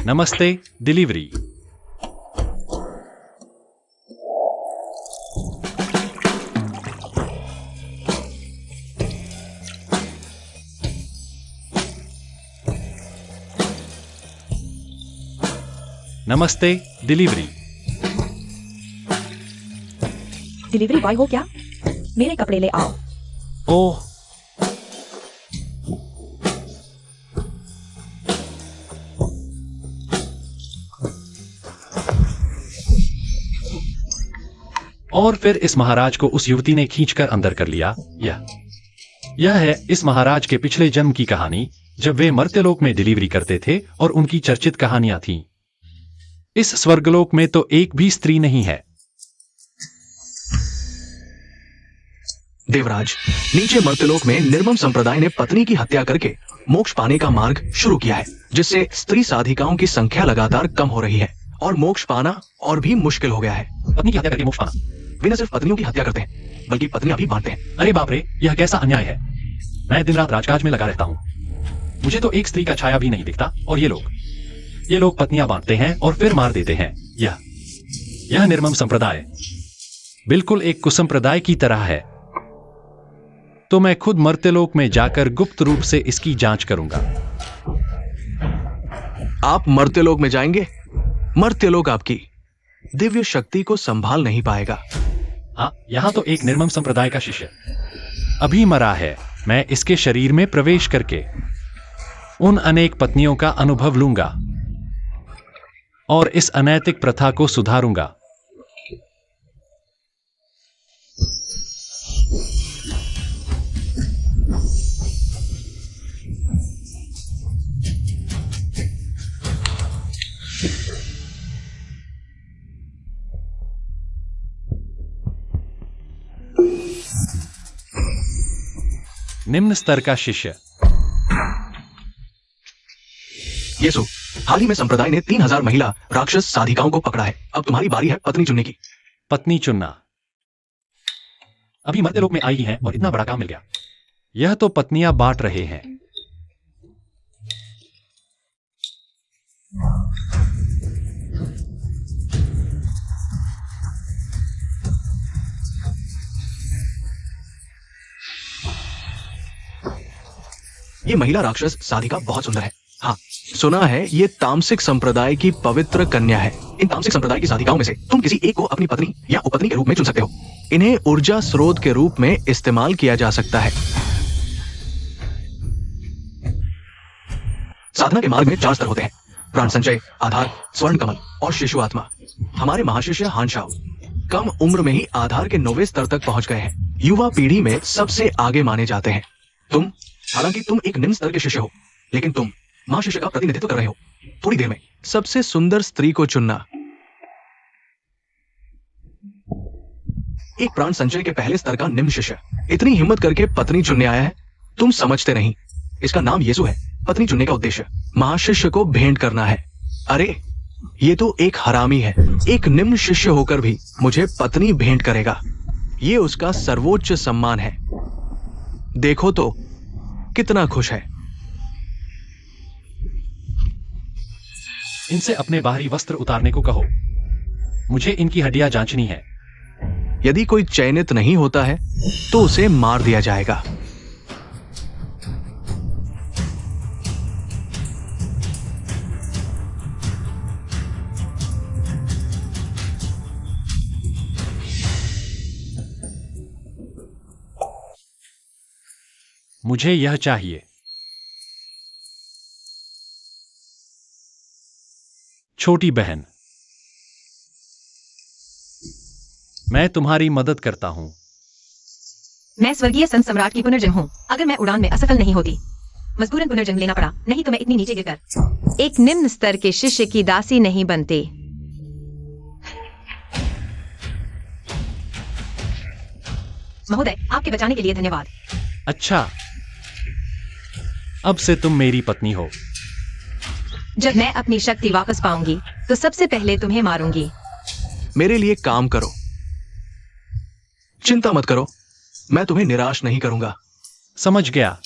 नमस्ते, डिलीवरी। नमस्ते, delivery. Delivery boy हो क्या? मेरे कपड़े ले आओ। ओह, और फिर इस महाराज को उस युवती ने खींचकर अंदर कर लिया। यह है इस महाराज के पिछले जन्म की कहानी, जब वे मर्त्यलोक में डिलीवरी करते थे और उनकी चर्चित कहानियां थीं। इस स्वर्गलोक में तो एक भी स्त्री नहीं है। देवराज, नीचे मर्त्यलोक में निर्मम संप्रदाय ने पत्नी की हत्या करके मोक्ष पाने का मार्ग शुरू किया है, जिससे स्त्री साधिकाओं की संख्या लगातार कम हो रही है और मोक्ष पाना और भी मुश्किल हो गया है। पत्नी की हत्या करके मोक्ष पाना? वे न सिर्फ पत्नियों की हत्या करते हैं, बल्कि पत्नियां भी बांटते हैं। अरे बाप रे, यह कैसा अन्याय है। मैं दिन रात राजकाज में लगा रहता हूँ, मुझे तो एक स्त्री का छाया भी नहीं दिखता, और ये लोग पत्नियां बांटते हैं और फिर मार देते हैं। यह निर्मम संप्रदाय बिल्कुल एक कुसंप्रदाय की तरह है। तो मैं खुद मर्त्यलोक में जाकर गुप्त रूप से इसकी जांच करूंगा। आप मर्त्यलोक में जाएंगे? मर्त्यलोक आपकी दिव्य शक्ति को संभाल नहीं पाएगा। हाँ, यहाँ तो एक निर्मम संप्रदाय का शिष्य अभी मरा है। मैं इसके शरीर में प्रवेश करके उन अनेक पत्नियों का अनुभव लूंगा और इस अनैतिक प्रथा को सुधारूंगा। निम्न स्तर का शिष्य। येसु, हाल ही में संप्रदाय ने 3000 महिला राक्षस साधिकाओं को पकड़ा है। अब तुम्हारी बारी है पत्नी चुनने की। पत्नी चुनना? अभी मर्त्यलोक में आई हैं और इतना बड़ा काम मिल गया। यह तो पत्नियां बांट रहे हैं। ये महिला राक्षस साधिका बहुत सुंदर है। हाँ, सुना है ये तामसिक संप्रदाय की पवित्र कन्या है। इन तामसिक संप्रदाय की साधिकाओं में से तुम किसी एक को अपनी पत्नी या उपपत्नी के रूप में चुन सकते हो। इन्हें ऊर्जा स्रोत के रूप में इस्तेमाल किया जा सकता है। साधना के मार्ग में 4 स्तर होते हैं: प्राण संचय, आधार, स्वर्ण कमल और शिशु आत्मा। हमारे महाशिष्य हानशाओ कम उम्र में ही आधार के 9वें स्तर तक पहुंच गए हैं। युवा पीढ़ी में सबसे आगे माने जाते हैं। हालांकि तुम एक निम्न स्तर के शिष्य हो, लेकिन तुम महाशिष्य का प्रतिनिधित्व कर रहे हो। थोड़ी देर में सबसे सुंदर स्त्री को चुनना। एक प्राण संचय के पहले स्तर का निम्न शिष्य इतनी हिम्मत करके पत्नी चुनने आया है, तुम समझते नहीं। इसका नाम येसु है। पत्नी चुनने का उद्देश्य महाशिष्य को भेंट करना है। अरे, ये तो एक हरामी है। एक निम्न शिष्य होकर भी मुझे पत्नी भेंट करेगा। ये उसका सर्वोच्च सम्मान है। देखो तो कितना खुश है। इनसे अपने बाहरी वस्त्र उतारने को कहो। मुझे इनकी हड्डियां जांचनी है। यदि कोई चयनित नहीं होता है तो उसे मार दिया जाएगा। मुझे यह चाहिए। छोटी बहन, मैं तुम्हारी मदद करता हूं। मैं स्वर्गीय संत सम्राट की पुनर्जन्म हूँ। अगर मैं उड़ान में असफल नहीं होती, मजबूरन पुनर्जन्म लेना पड़ा, नहीं तो मैं इतनी नीचे गिरकर एक निम्न स्तर के शिष्य की दासी नहीं बनते। महोदय, आपके बचाने के लिए धन्यवाद। अच्छा, अब से तुम मेरी पत्नी हो। जब मैं अपनी शक्ति वापस पाऊंगी तो सबसे पहले तुम्हें मारूंगी। मेरे लिए काम करो। चिंता मत करो, मैं तुम्हें निराश नहीं करूंगा। समझ गया।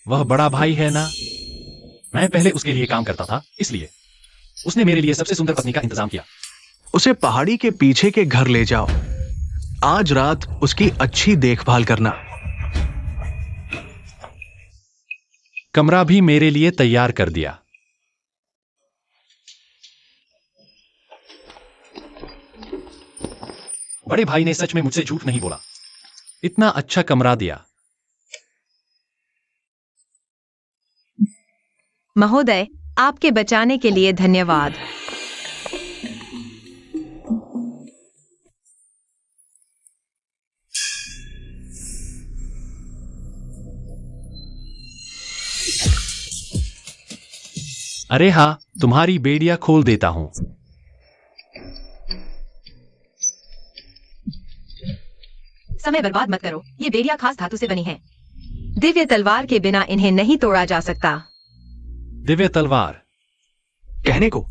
वह बड़ा भाई है ना? मैं पहले उसके लिए काम करता था, इसलिए उसने मेरे लिए सबसे सुंदर पत्नी का इंतजाम किया। उसे पहाड़ी के पीछे के घर ले जाओ। आज रात उसकी अच्छी देखभाल करना। कमरा भी मेरे लिए तैयार कर दिया। बड़े भाई ने सच में मुझसे झूठ नहीं बोला। इतना अच्छा कमरा दिया। महोदय, आपके बचाने के लिए धन्यवाद। अरे हाँ, तुम्हारी बेड़ियां खोल देता हूं। समय बर्बाद मत करो, ये बेड़ियां खास धातु से बनी हैं। दिव्य तलवार के बिना इन्हें नहीं तोड़ा जा सकता। दिव्य तलवार? कहने को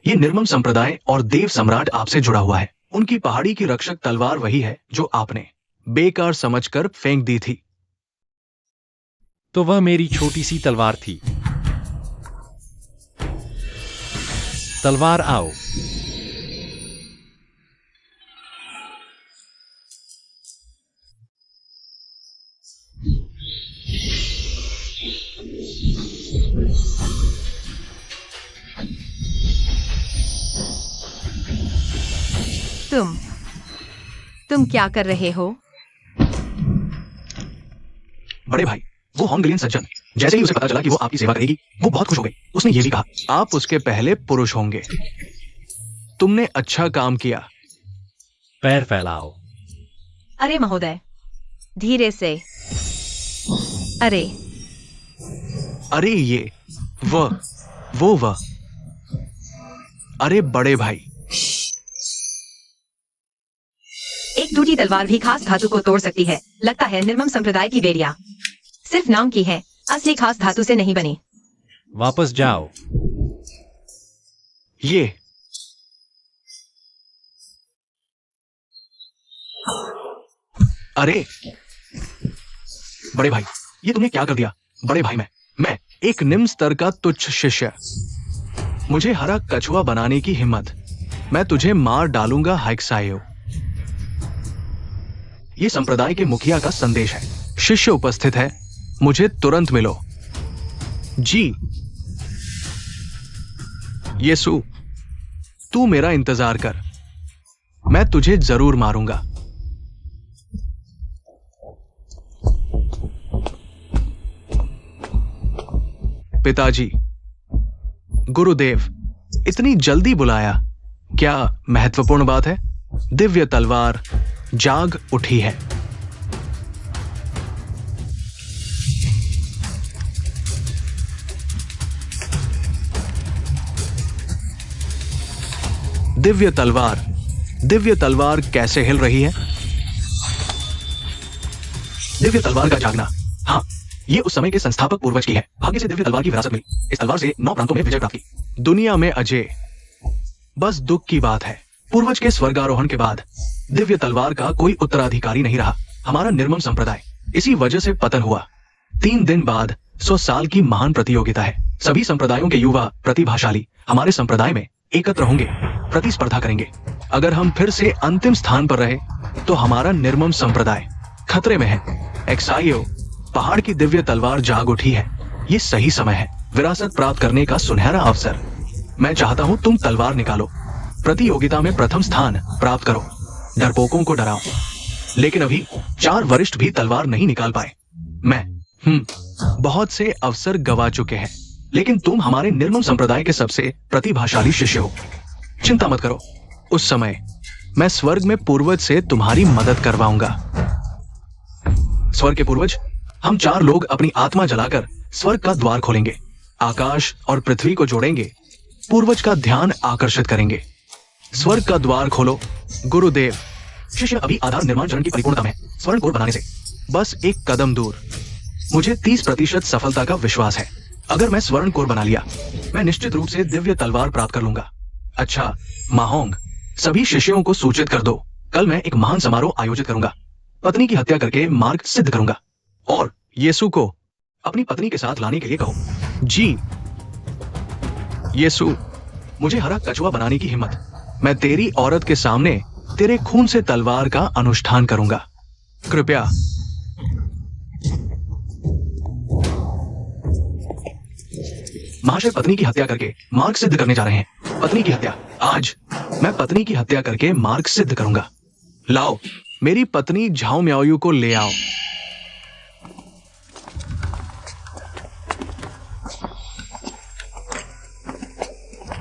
ये निर्मम संप्रदाय और देव सम्राट आपसे जुड़ा हुआ है। उनकी पहाड़ी की रक्षक तलवार वही है जो आपने बेकार समझकर फेंक दी थी। तो वह मेरी छोटी सी तलवार थी। तलवार आओ। तुम क्या कर रहे हो? बड़े भाई, वो हॉर्नबिलियन सज्जन, जैसे ही उसे पता चला कि वो आपकी सेवा करेगी, वो बहुत खुश हो गई। उसने ये भी कहा, आप उसके पहले पुरुष होंगे। तुमने अच्छा काम किया। पैर फैलाओ। अरे महोदय, धीरे से। अरे अरे ये वो अरे बड़े भाई, एक टूटी तलवार भी खास धातु को तोड़ सकती है। लगता है निर्मम संप्रदाय की बेड़ियां सिर्फ नाम की है, असली खास धातु से नहीं बनी। वापस जाओ। ये अरे बड़े भाई, ये तुमने क्या कर दिया? बड़े भाई, मैं एक निम्न स्तर का तुच्छ शिष्य, मुझे हरा कछुआ बनाने की हिम्मत। मैं तुझे मार डालूंगा हाइक्सायो। ये संप्रदाय के मुखिया का संदेश है। शिष्य उपस्थित है, मुझे तुरंत मिलो। जी यीशु, तू मेरा इंतजार कर, मैं तुझे जरूर मारूंगा। पिताजी, गुरुदेव, इतनी जल्दी बुलाया? क्या महत्वपूर्ण बात है? दिव्य तलवार जाग उठी है। दिव्य तलवार कैसे हिल रही है? दिव्य तलवार का जागना, हाँ, ये उस समय के संस्थापक पूर्वज की है। भाग्य से दिव्य तलवार की विरासत मिली। इस तलवार से 9 प्रांतों में विजय प्राप्त की। दुनिया में अजय, बस दुख की बात है, पूर्वज के स्वर्गारोहण के बाद दिव्य तलवार का कोई उत्तराधिकारी नहीं रहा। हमारा निर्मम संप्रदाय इसी वजह से पतन हुआ। 3 दिन बाद 100 साल की महान प्रतियोगिता है। सभी संप्रदायों के युवा प्रतिभाशाली हमारे संप्रदाय में एकत्र होंगे, प्रतिस्पर्धा करेंगे। अगर हम फिर से अंतिम स्थान पर रहे तो हमारा निर्मम संप्रदाय खतरे में है। एक्साइयो, पहाड़ की दिव्य तलवार जाग उठी है। ये सही समय है, विरासत प्राप्त करने का सुनहरा अवसर। मैं चाहता हूं तुम तलवार निकालो, प्रतियोगिता में प्रथम स्थान प्राप्त करो, डरपोकों को डराओ। लेकिन अभी 4 वरिष्ठ भी तलवार नहीं निकाल पाए। बहुत से अवसर गवा चुके हैं, लेकिन तुम हमारे निर्मम संप्रदाय के सबसे प्रतिभाशाली शिष्य हो। चिंता मत करो, उस समय मैं स्वर्ग में पूर्वज से तुम्हारी मदद करवाऊंगा। स्वर्ग के पूर्वज, हम 4 लोग अपनी आत्मा जलाकर स्वर्ग का द्वार खोलेंगे, आकाश और पृथ्वी को जोड़ेंगे, पूर्वज का ध्यान आकर्षित करेंगे। स्वर्ग का द्वार खोलो। गुरुदेव, शिष्य अभी आधार निर्माण चरण की परिपूर्णता में, स्वर्ण कोर बनाने से बस एक कदम दूर। मुझे 30% सफलता का विश्वास है। अगर मैं स्वर्ण कोर बना लिया, मैं निश्चित रूप से दिव्य तलवार प्राप्त कर लूंगा। अच्छा माहोंग, सभी शिष्यों को सूचित कर दो, कल मैं एक महान समारोह आयोजित करूंगा। पत्नी की हत्या करके मार्ग सिद्ध करूंगा। और यीशु को अपनी पत्नी के साथ लाने के लिए कहो। जी यीशु, मुझे हरा कछुआ बनाने की हिम्मत। मैं तेरी औरत के सामने तेरे खून से तलवार का अनुष्ठान करूंगा। कृपया। महाशय पत्नी की हत्या करके मार्ग सिद्ध करने जा रहे हैं। पत्नी की हत्या आज मैं पत्नी की हत्या करके मार्ग सिद्ध करूंगा। लाओ मेरी पत्नी झाओ म्याओयू को ले आओ।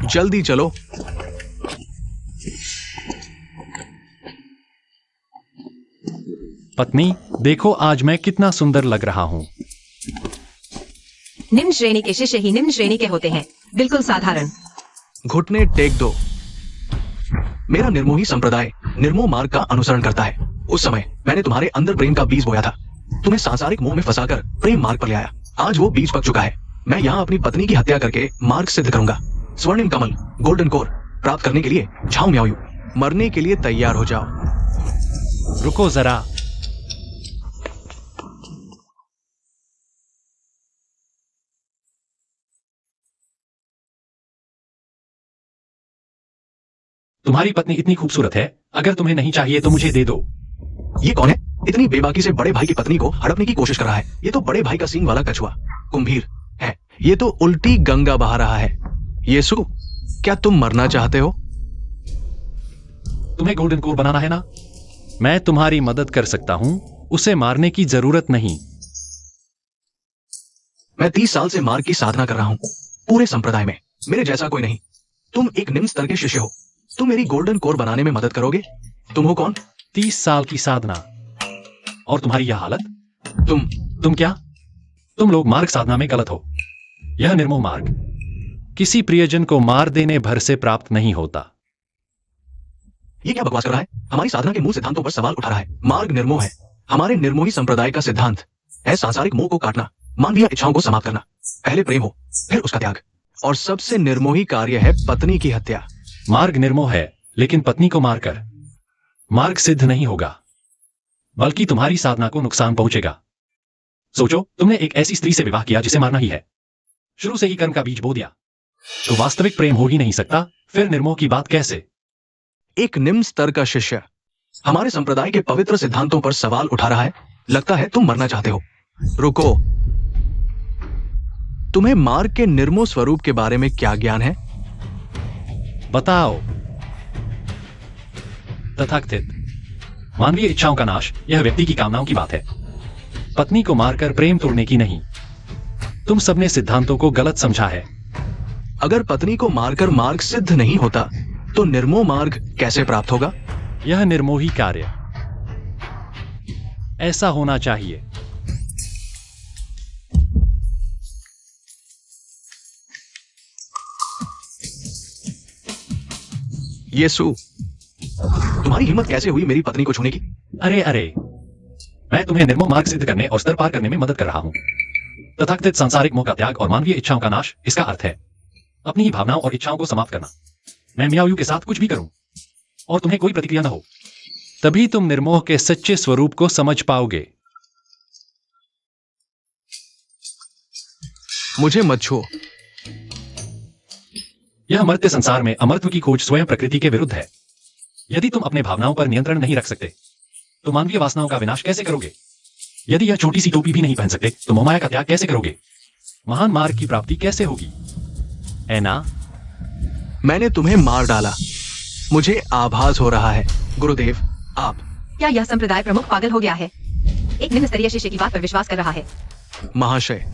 जल्दी चलो। पत्नी, देखो आज मैं कितना सुंदर लग रहा हूँ। निम्न श्रेणी के शिष्य ही निम्न श्रेणी के होते हैं, बिल्कुल साधारण। घुटने टेक दो। मेरा निर्मोही संप्रदाय निर्मोह मार्ग का अनुसरण करता है। उस समय मैंने तुम्हारे अंदर प्रेम का बीज बोया था, तुम्हें सांसारिक मोह में फंसाकर प्रेम मार्ग पर ले आया। आज वो बीज पक चुका है। मैं यहाँ अपनी पत्नी की हत्या करके मार्ग सिद्ध करूंगा। स्वर्णिम कमल गोल्डन कोर प्राप्त करने के लिए झाओ म्याओयू, मरने के लिए तैयार हो जाओ। रुको जरा। तुम्हारी पत्नी इतनी खूबसूरत है, अगर तुम्हें नहीं चाहिए तो मुझे दे दो। ये कौन है? इतनी बेबाकी से बड़े भाई की पत्नी को हड़पने की कोशिश कर रहा है। ये तो बड़े भाई का सींग वाला कछुआ कुंभीर है। ये तो उल्टी गंगा बहा रहा है। यीशु, क्या तुम मरना चाहते हो? तुम्हें गोल्डन कोर बनाना है ना? मैं तुम्हारी मदद कर सकता हूं, उसे मारने की जरूरत नहीं। मैं 30 साल से मार्ग की साधना कर रहा हूं। पूरे संप्रदाय में मेरे जैसा कोई नहीं। तुम एक निम्न स्तर के शिष्य हो। तुम मेरी गोल्डन कोर बनाने में मदद करोगे? तुम हो कौन? 30 साल की साधना और तुम्हारी यह हालत। तुम क्या? तुम लोग मार्ग साधना में गलत हो। यह निर्मोह मार्ग किसी प्रियजन को मार देने भर से प्राप्त नहीं होता। ये क्या बकवास कर रहा है? हमारी साधना के मूल सिद्धांतों पर सवाल उठा रहा है। मार्ग निर्मोह है। हमारे निर्मोही संप्रदाय का सिद्धांत है सांसारिक मोह को काटना, मानवीय इच्छाओं को समाप्त करना। पहले प्रेम हो, फिर उसका त्याग। और सबसे निर्मोही कार्य है पत्नी की हत्या। मार्ग निर्मोह है, लेकिन पत्नी को मारकर मार्ग सिद्ध नहीं होगा, बल्कि तुम्हारी साधना को नुकसान पहुंचेगा। सोचो, तुमने एक ऐसी स्त्री से विवाह किया जिसे मारना ही है। शुरू से ही कर्म का बीज बो दिया, तो वास्तविक प्रेम हो ही नहीं सकता। फिर निर्मोह की बात कैसे? एक निम्न स्तर का शिष्य हमारे संप्रदाय के पवित्र सिद्धांतों पर सवाल उठा रहा है। लगता है तुम मरना चाहते हो। रुको, तुम्हें मार्ग के निर्मोह स्वरूप के बारे में क्या ज्ञान है? बताओ। तथाकथित मानवीय इच्छाओं का नाश, यह व्यक्ति की कामनाओं की बात है, पत्नी को मारकर प्रेम तोड़ने की नहीं। तुम सबने सिद्धांतों को गलत समझा है। अगर पत्नी को मारकर मार्ग सिद्ध नहीं होता तो निर्मोह मार्ग कैसे प्राप्त होगा? यह निर्मोही कार्य ऐसा होना चाहिए। यीशु, तुम्हारी हिम्मत कैसे हुई मेरी पत्नी को छूने की? अरे, मैं तुम्हें निर्मोह मार्ग सिद्ध करने और स्तर पार करने में मदद कर रहा हूं। तथाकथित सांसारिक मोह का त्याग और मानवीय इच्छाओं का नाश, इसका अर्थ है अपनी ही भावनाओं और इच्छाओं को समाप्त करना। मैं म्याओयू के साथ कुछ भी करूं और तुम्हें कोई प्रतिक्रिया न हो, तभी तुम निर्मोह के सच्चे स्वरूप को समझ पाओगे। मुझे मत छू। यह मर्त्य संसार में अमरत्व की खोज स्वयं प्रकृति के विरुद्ध है। यदि तुम अपने भावनाओं पर नियंत्रण नहीं रख सकते तो मानवीय वासनाओं का विनाश कैसे करोगे? यदि यह छोटी सी टोपी भी नहीं पहन सकते तो मोहमाया का त्याग कैसे करोगे? महान मार्ग की प्राप्ति कैसे होगी? है ना? मैंने तुम्हें मार डाला। मुझे आभास हो रहा है। गुरुदेव, आप। क्या यह संप्रदाय प्रमुख पागल हो गया है? एक निम्न स्तरीय शिष्य की बात पर विश्वास कर रहा है। महाशय,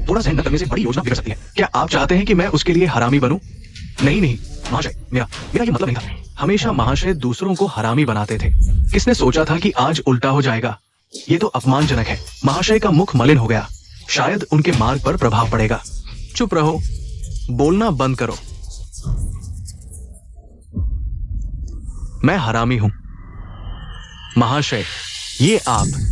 थोड़ा सहन न करने से बड़ी योजना बिगड़ सकती है। क्या आप चाहते हैं कि मैं उसके लिए हरामी बनूं? नहीं महाशय, मेरा ये मतलब नहीं था। हमेशा महाशय दूसरों को हरामी बनाते थे। किसने सोचा था कि आज उल्टा हो जाएगा? ये तो अपमानजनक है। महाशय का मुख मलिन हो गया। शायद उनके मार्ग पर प्रभाव पड़ेगा। चुप रहो, बोलना बंद करो। मैं हरामी हूं। महाशय, ये आप।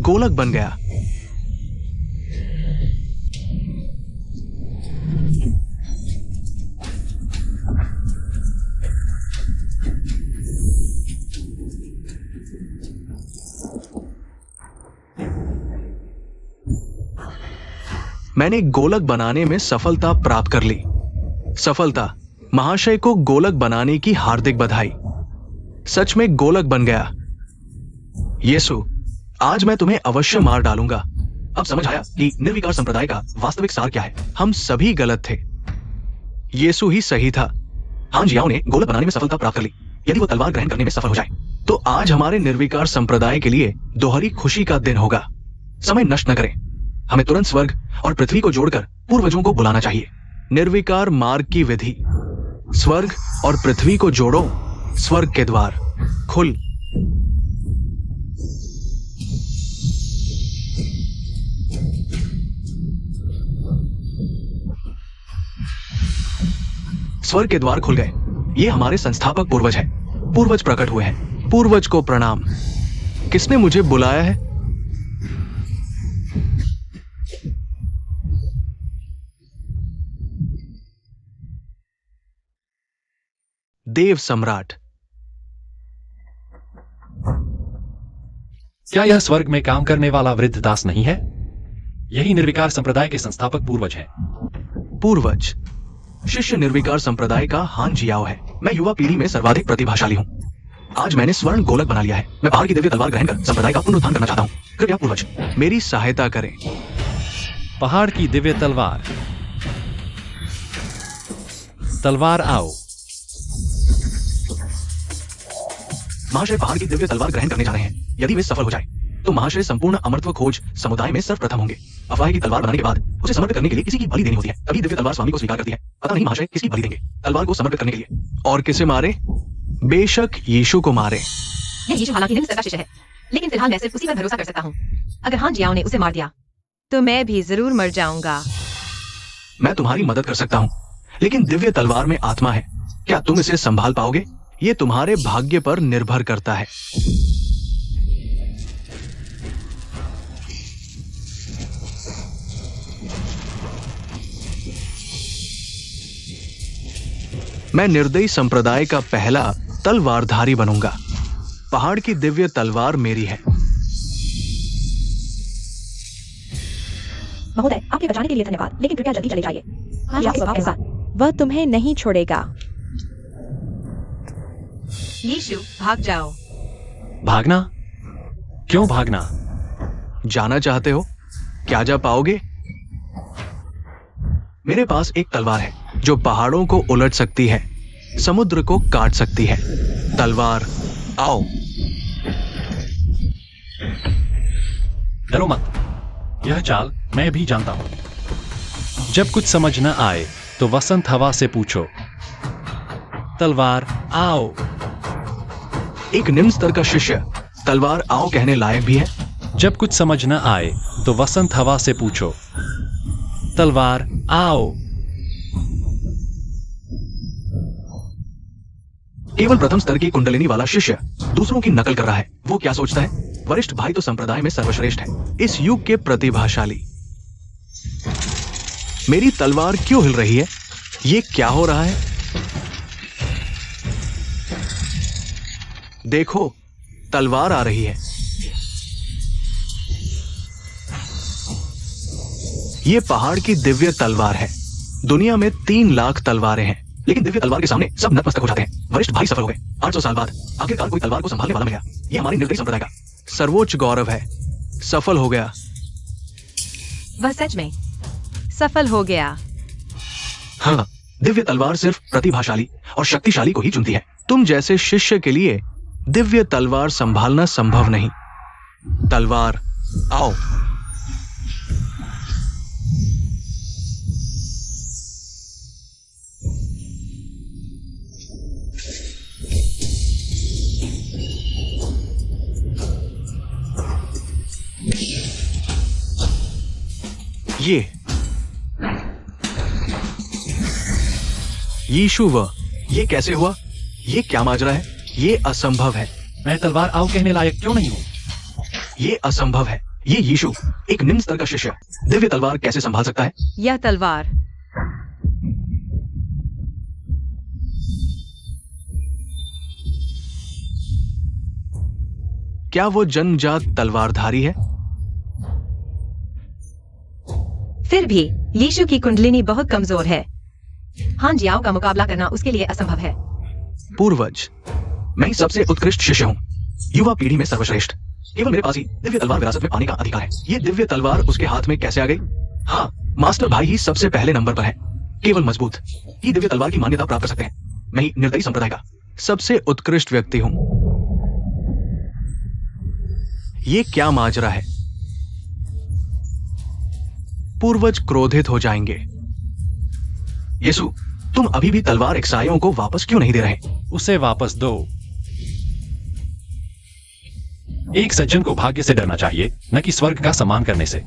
गोलक बन गया। मैंने गोलक बनाने में सफलता प्राप्त कर ली। सफलता। महाशय को गोलक बनाने की हार्दिक बधाई। सच में गोलक बन गया। यीशु, आज मैं तुम्हें अवश्य मार डालूंगा। अब समझ आया कि निर्विकार संप्रदाय का वास्तविक सार क्या है। हम सभी गलत थे, यीशु ही सही था। हान जियाओ ने गोलक बनाने में सफलता प्राप्त कर ली। यदि वो तलवार ग्रहण करने में सफल हो जाए तो आज हमारे निर्विकार संप्रदाय के लिए दोहरी खुशी का दिन होगा। समय नष्ट न करें। हमें तुरंत स्वर्ग और पृथ्वी को जोड़कर पूर्वजों को बुलाना चाहिए। निर्विकार मार्ग की विधि। स्वर्ग और पृथ्वी को जोड़ो। स्वर्ग के द्वार खुल। स्वर्ग के द्वार खुल गए। ये हमारे संस्थापक पूर्वज है। पूर्वज प्रकट हुए हैं। पूर्वज को प्रणाम। किसने मुझे बुलाया है? देव सम्राट। क्या यह स्वर्ग में काम करने वाला वृद्ध दास नहीं है? यही निर्विकार संप्रदाय के संस्थापक पूर्वज हैं। पूर्वज। शिष्य निर्विकार संप्रदाय का हान जियाओ है। मैं युवा पीढ़ी में सर्वाधिक प्रतिभाशाली हूँ। आज मैंने स्वर्ण गोलक बना लिया है। मैं पहाड़ की दिव्य तलवार ग्रहण कर संप्रदाय का पुनरुत्थान करना चाहता हूँ। कृपया पूर्वज मेरी सहायता करें। पहाड़ की दिव्य तलवार। तलवार आओ। महाशय पहाड़ की दिव्य तलवार ग्रहण करने जा रहे हैं। यदि वे सफल हो जाए तो महाशय संपूर्ण अमरत्व खोज समुदाय में सर्वप्रथम होंगे। अफवाह की तलवार बनाने के बाद उसे समर्पित करने के लिए किसी की बलि देनी होती है। तभी दिव्य तलवार स्वामी को स्वीकार करती है। पता नहीं महाशय किसकी बलि देंगे तलवार को समर्पित करने के लिए। और किसे मारे? बेशक यीशु को मारे। यह यीशु हालांकि निम्न स्तर का शिष्य है, लेकिन फिलहाल मैं सिर्फ उसी पर भरोसा कर सकता हूँ। अगर हान जियाओ ने उसे मार दिया तो मैं भी जरूर मर जाऊंगा। मैं तुम्हारी मदद कर सकता हूँ, लेकिन दिव्य तलवार में आत्मा है। क्या तुम इसे संभाल पाओगे? ये तुम्हारे भाग्य पर निर्भर करता है। मैं निर्दयी संप्रदाय का पहला तलवारधारी बनूंगा। पहाड़ की दिव्य तलवार मेरी है। महोदय, आपके बचाने के लिए धन्यवाद, लेकिन कृपया जल्दी चले जाइए। हाँ, आपके स्वभाव के साथ वह तुम्हें नहीं छोड़ेगा। यीशु, भाग जाओ। भागना? क्यों भागना? जाना चाहते हो? क्या जा पाओगे? मेरे पास एक तलवार है जो पहाड़ों को उलट सकती है, समुद्र को काट सकती है। तलवार आओ। डरो मत। यह चाल मैं भी जानता हूं। जब कुछ समझ न आए तो वसंत हवा से पूछो। तलवार आओ। एक निम्न स्तर का शिष्य तलवार आओ कहने लायक भी है। जब कुछ समझ न आए तो वसंत हवा से पूछो। तलवार आओ। केवल प्रथम स्तर की कुंडलिनी वाला शिष्य दूसरों की नकल कर रहा है। वो क्या सोचता है? वरिष्ठ भाई तो संप्रदाय में सर्वश्रेष्ठ है, इस युग के प्रतिभाशाली। मेरी तलवार क्यों हिल रही है? ये क्या हो रहा है? देखो, तलवार आ रही है। ये पहाड़ की दिव्य तलवार है। दुनिया में 3 लाख तलवारें हैं, लेकिन दिव्य तलवार के सामने सब नतमस्तक हो जाते हैं। वरिष्ठ भाई सफल हो गए। 800 साल बाद आखिरकार कोई तलवार को संभालने वाला मिला। ये हमारी निर्दयी संप्रदाय का सर्वोच्च गौरव है। सफल हो गया। वह सच में सफल हो गया। हाँ, दिव्य तलवार सिर्फ प्रतिभाशाली और शक्तिशाली को ही चुनती है। तुम जैसे शिष्य के लिए दिव्य तलवार संभालना संभव नहीं। तलवार आओ। यीशु, ये कैसे हुआ? ये क्या माजरा है? ये असंभव है। मैं तलवार आओ कहने लायक क्यों नहीं हूं? ये असंभव है। ये यीशु, एक निम्न स्तर का शिष्य, दिव्य तलवार कैसे संभाल सकता है? यह तलवार क्या वो जन्मजात तलवारधारी है? फिर भी यीशु की कुंडलिनी बहुत कमजोर है। हाँ जियाओ का मुकाबला करना उसके लिए असंभव है। पूर्वज, मैं ही सबसे उत्कृष्ट शिष्य हूँ, युवा पीढ़ी में सर्वश्रेष्ठ। केवल मेरे पास ही दिव्य तलवार विरासत में पाने का अधिकार है। ये दिव्य तलवार उसके हाथ में कैसे आ गई? हाँ, मास्टर भाई ही सबसे पहले नंबर पर है। केवल मजबूत ही दिव्य तलवार की मान्यता प्राप्त कर सकते हैं। मैं ही निर्दयी संप्रदाय का सबसे उत्कृष्ट व्यक्ति हूं। ये क्या माजरा है? पूर्वज क्रोधित हो जाएंगे। यीशु, तुम अभी भी तलवार ईसाइयों को वापस क्यों नहीं दे रहे? उसे वापस दो। एक सज्जन को भाग्य से डरना चाहिए, न कि स्वर्ग का सम्मान करने से।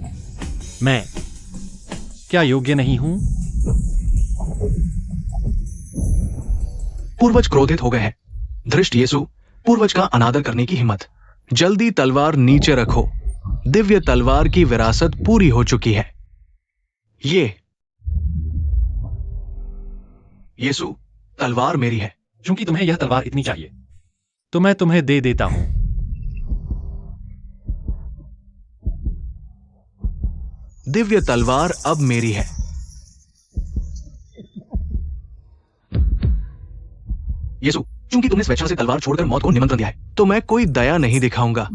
मैं क्या योग्य नहीं हूं? पूर्वज क्रोधित हो गए हैं। धृष्ट यीशु, पूर्वज का अनादर करने की हिम्मत। जल्दी तलवार नीचे रखो। दिव्य तलवार की विरासत पूरी हो चुकी है। ये यीशु, तलवार मेरी है। क्योंकि तुम्हें यह तलवार इतनी चाहिए, तो मैं तुम्हें दे देता हूं। दिव्य तलवार अब मेरी है। यीशु, क्योंकि तुमने स्वेच्छा से तलवार छोड़कर मौत को निमंत्रण दिया है, तो मैं कोई दया नहीं दिखाऊंगा।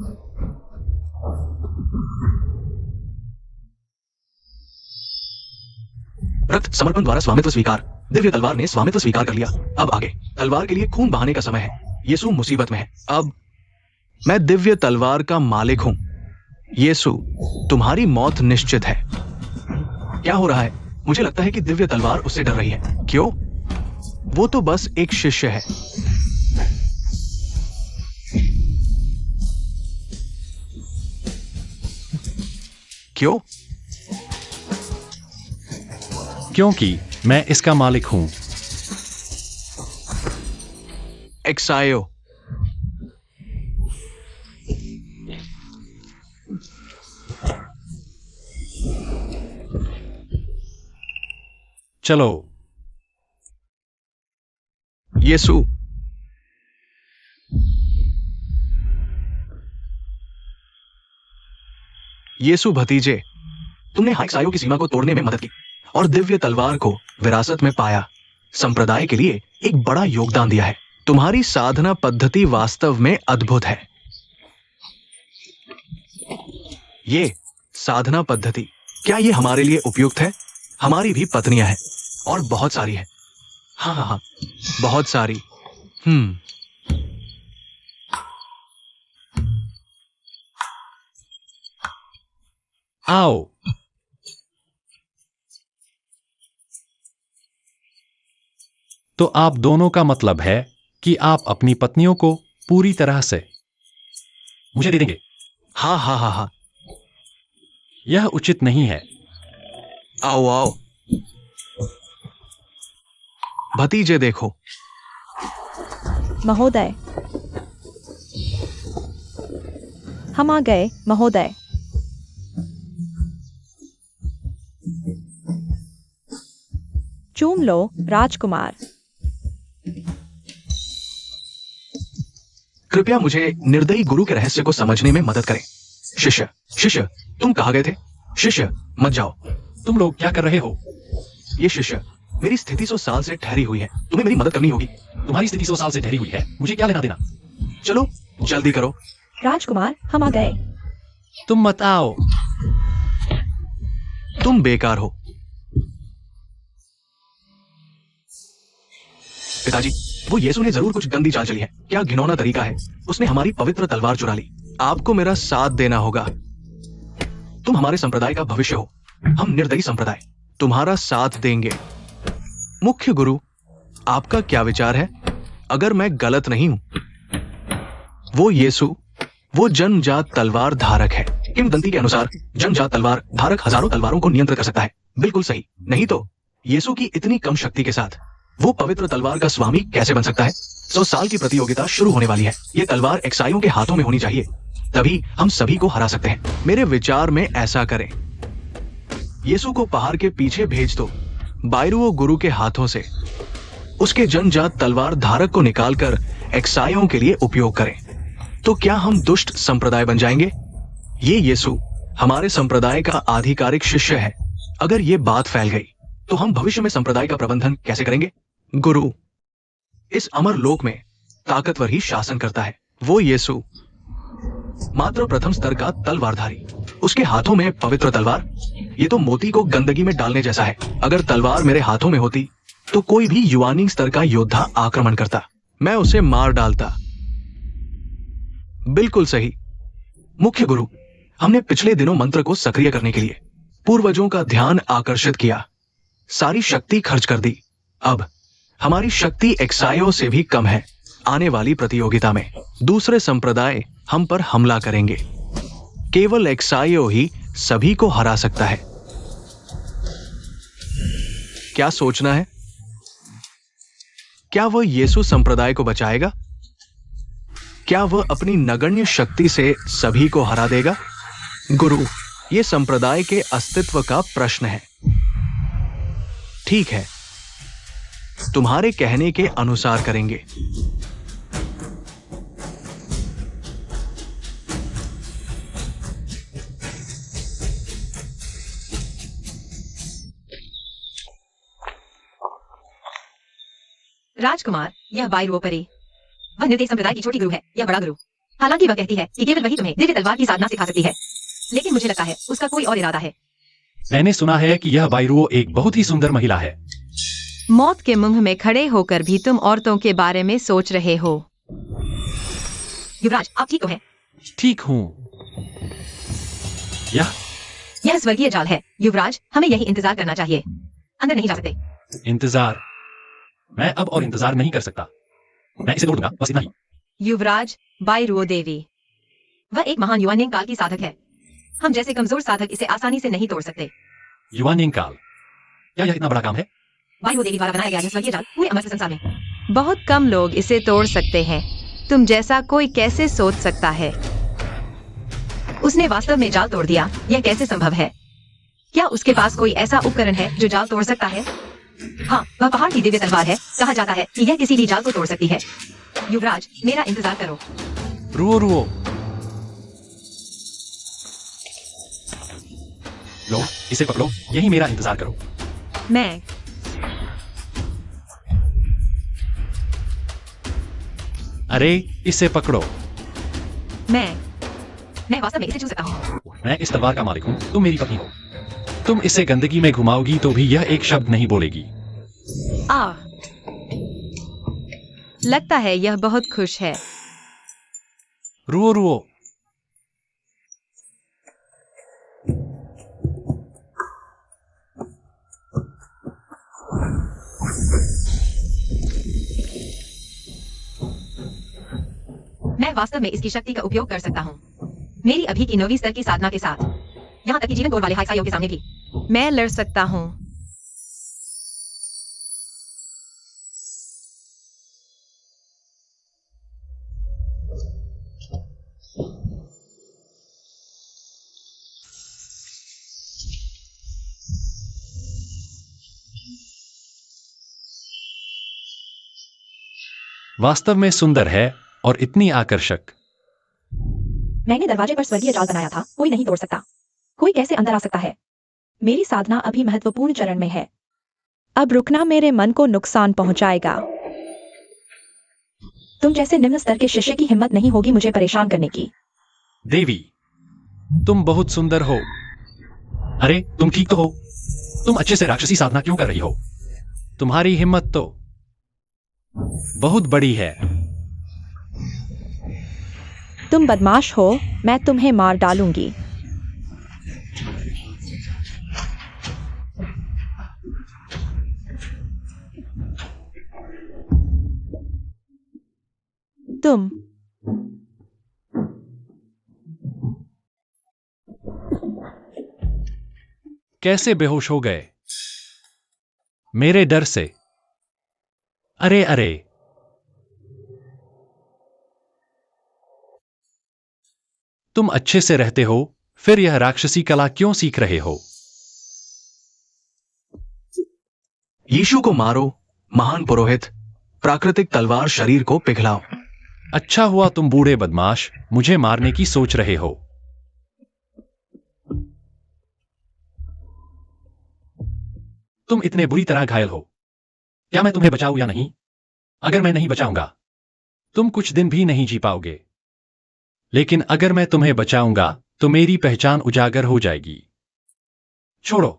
रक्त समर्पण द्वारा स्वामित्व स्वीकार। दिव्य तलवार ने स्वामित्व स्वीकार कर लिया। अब आगे तलवार के लिए खून बहाने का समय है। यीशु मुसीबत में है। अब मैं दिव्य तलवार का मालिक हूं। यीशु, तुम्हारी मौत निश्चित है। क्या हो रहा है? मुझे लगता है कि दिव्य तलवार उससे डर रही है। क्यों? वो तो बस एक शिष्य है। क्यों? क्योंकि मैं इसका मालिक हूं। एक्सायो, चलो। यीशु, यीशु भतीजे, तुमने हाइक्सायो की सीमा को तोड़ने में मदद की और दिव्य तलवार को विरासत में पाया। संप्रदाय के लिए एक बड़ा योगदान दिया है। तुम्हारी साधना पद्धति वास्तव में अद्भुत है। ये साधना पद्धति, क्या ये हमारे लिए उपयुक्त है? हमारी भी पत्नियां हैं और बहुत सारी है। हाँ हाँ हाँ, बहुत सारी। आओ। तो आप दोनों का मतलब है कि आप अपनी पत्नियों को पूरी तरह से मुझे दे देंगे? हाँ हाँ हाँ हाँ। यह उचित नहीं है। आओ आओ। भतीजे देखो। महोदय, हम आ गए महोदय। चूम लो राजकुमार। कृपया मुझे निर्दयी गुरु के रहस्य को समझने में मदद करें। शिष्य, शिष्य, तुम कहाँ गए थे? शिष्य, मत जाओ। तुम लोग क्या कर रहे हो? ये शिष्य, मेरी स्थिति 100 साल से ठहरी हुई है। तुम्हें मेरी मदद करनी होगी। तुम्हारी स्थिति 100 साल से ठहरी हुई है, मुझे क्या लेना देना? चलो जल्दी करो। राजकुमार, हम आ गए। तुम मत आओ। तुम बेकार हो। पिताजी, वो यीशु ने जरूर कुछ गंदी चाल चली है। क्या घिनौना तरीका है। उसने हमारी पवित्र तलवार चुरा ली। आपको मेरा साथ देना होगा। तुम हमारे संप्रदाय का भविष्य हो। हम निर्दयी संप्रदाय तुम्हारा साथ देंगे। मुख्य गुरु, आपका क्या विचार है? अगर मैं गलत नहीं हूं, वो यीशु वो जन्मजात तलवार धारक है। किंवदंती के अनुसार जन्मजात तलवार धारक हजारों तलवारों को नियंत्रित कर सकता है। बिल्कुल सही। नहीं तो यीशु की इतनी कम शक्ति के साथ वो पवित्र तलवार का स्वामी कैसे बन सकता है? 100 साल की प्रतियोगिता शुरू होने वाली है। ये तलवार ईसाइयों के हाथों में होनी चाहिए, तभी हम सभी को हरा सकते हैं। मेरे विचार में ऐसा करें। यीशु को पहाड़ के पीछे भेज दो, बायरुओ गुरु के हाथों से। उसके जन्मजात तलवार धारक को निकालकर ईसाइयों के लिए उपयोग करें। तो क्या हम दुष्ट संप्रदाय बन जाएंगे? ये यीशु हमारे संप्रदाय का आधिकारिक शिष्य है। अगर ये बात फैल गई तो हम भविष्य में संप्रदाय का प्रबंधन कैसे करेंगे? गुरु, इस अमर लोक में ताकतवर ही शासन करता है। वो यीशु मात्र प्रथम स्तर का तलवारधारी, उसके हाथों में पवित्र तलवार। ये तो मोती को गंदगी में डालने जैसा है। अगर तलवार मेरे हाथों में होती तो कोई भी युवानी स्तर का योद्धा आक्रमण करता, मैं उसे मार डालता। बिल्कुल सही मुख्य गुरु, हमने पिछले दिनों मंत्र को सक्रिय करने के लिए पूर्वजों का ध्यान आकर्षित किया, सारी शक्ति खर्च कर दी। अब हमारी शक्ति एक्सायो से भी कम है। आने वाली प्रतियोगिता में दूसरे संप्रदाय हम पर हमला करेंगे। केवल एक्सायो ही सभी को हरा सकता है। क्या सोचना है? क्या वह यीशु संप्रदाय को बचाएगा? क्या वह अपनी नगण्य शक्ति से सभी को हरा देगा? गुरु, यह संप्रदाय के अस्तित्व का प्रश्न है। ठीक है, तुम्हारे कहने के अनुसार करेंगे। राजकुमार, यह बाइरोपरी, वह निर्देश संप्रदाय की छोटी गुरु है या बड़ा गुरु। हालांकि वह कहती है कि केवल वही तुम्हें दिव्य तलवार की साधना सिखा सकती है, लेकिन मुझे लगता है उसका कोई और इरादा है। मैंने सुना है कि यह बाइरुओ एक बहुत ही सुंदर महिला है। मौत के मुंह में खड़े होकर भी तुम औरतों के बारे में सोच रहे हो। युवराज, आप ठीक तो हैं? ठीक हूँ। यह स्वर्गीय जाल है युवराज, हमें यही इंतजार करना चाहिए, अंदर नहीं जा सकते। इंतजार? मैं अब और इंतजार नहीं कर सकता, मैं इसे तोड़ दूंगा, बस इतना ही। युवराज, बाइरुओ देवी, वह एक महान युवानियन काल की साधक है। हम जैसे कमजोर साधक इसे आसानी से नहीं तोड़ सकते। युवानियन काल? क्या यह इतना बड़ा काम है? बाइरुओ देवी द्वारा बनाया गया यह स्वर्गीय जाल पूरे अमर संसार में बहुत कम लोग इसे तोड़ सकते हैं। तुम जैसा कोई कैसे सोच सकता है? उसने वास्तव में जाल तोड़ दिया, यह कैसे संभव है? क्या उसके पास कोई ऐसा उपकरण है जो जाल तोड़ सकता है? हाँ, वह पहाड़ की दिव्य तलवार है। कहा जाता है कि यह किसी भी जाल को तोड़ सकती है। युवराज, मेरा इंतजार करो। रुओ रुओ, लो इसे पकड़ो, यही मेरा इंतजार करो। मैं अरे इसे पकड़ो। मैं वास्तव में इसे छू सकता हूँ। मैं इस तलवार का मालिक हूँ, तुम मेरी पत्नी हो। तुम इसे गंदगी में घुमाओगी तो भी यह एक शब्द नहीं बोलेगी। लगता है यह बहुत खुश है। रुओ रुओ, मैं वास्तव में इसकी शक्ति का उपयोग कर सकता हूँ, मेरी अभी की 9वीं स्तर की साधना के साथ, यहाँ तक कि जीवन गोर वाले हाइसाइयों के सामने भी। मैं लड़ सकता हूँ। वास्तव में सुंदर है और इतनी आकर्षक। मैंने दरवाजे पर स्वर्गीय जाल बनाया था, कोई नहीं तोड़ सकता। कोई कैसे अंदर आ सकता है? मेरी साधना अभी महत्वपूर्ण चरण में है। अब रुकना मेरे मन को नुकसान पहुंचाएगा। तुम जैसे निम्न स्तर के शिष्य की हिम्मत नहीं होगी मुझे परेशान करने की। देवी, तुम बहुत सुंदर हो। अरे तुम ठीक तो हो? तुम अच्छे से राक्षसी साधना क्यों कर रही हो? तुम्हारी हिम्मत तो बहुत बड़ी है। तुम बदमाश हो, मैं तुम्हें मार डालूंगी। तुम कैसे बेहोश हो गए? मेरे डर से। अरे अरे, तुम अच्छे से रहते हो, फिर यह राक्षसी कला क्यों सीख रहे हो? यीशु को मारो, महान पुरोहित। प्राकृतिक तलवार शरीर को पिघलाओ। अच्छा हुआ तुम बूढ़े बदमाश मुझे मारने की सोच रहे हो। तुम इतने बुरी तरह घायल हो, क्या मैं तुम्हें बचाऊं या नहीं? अगर मैं नहीं बचाऊंगा तुम कुछ दिन भी नहीं जी पाओगे, लेकिन अगर मैं तुम्हें बचाऊंगा तो मेरी पहचान उजागर हो जाएगी। छोड़ो,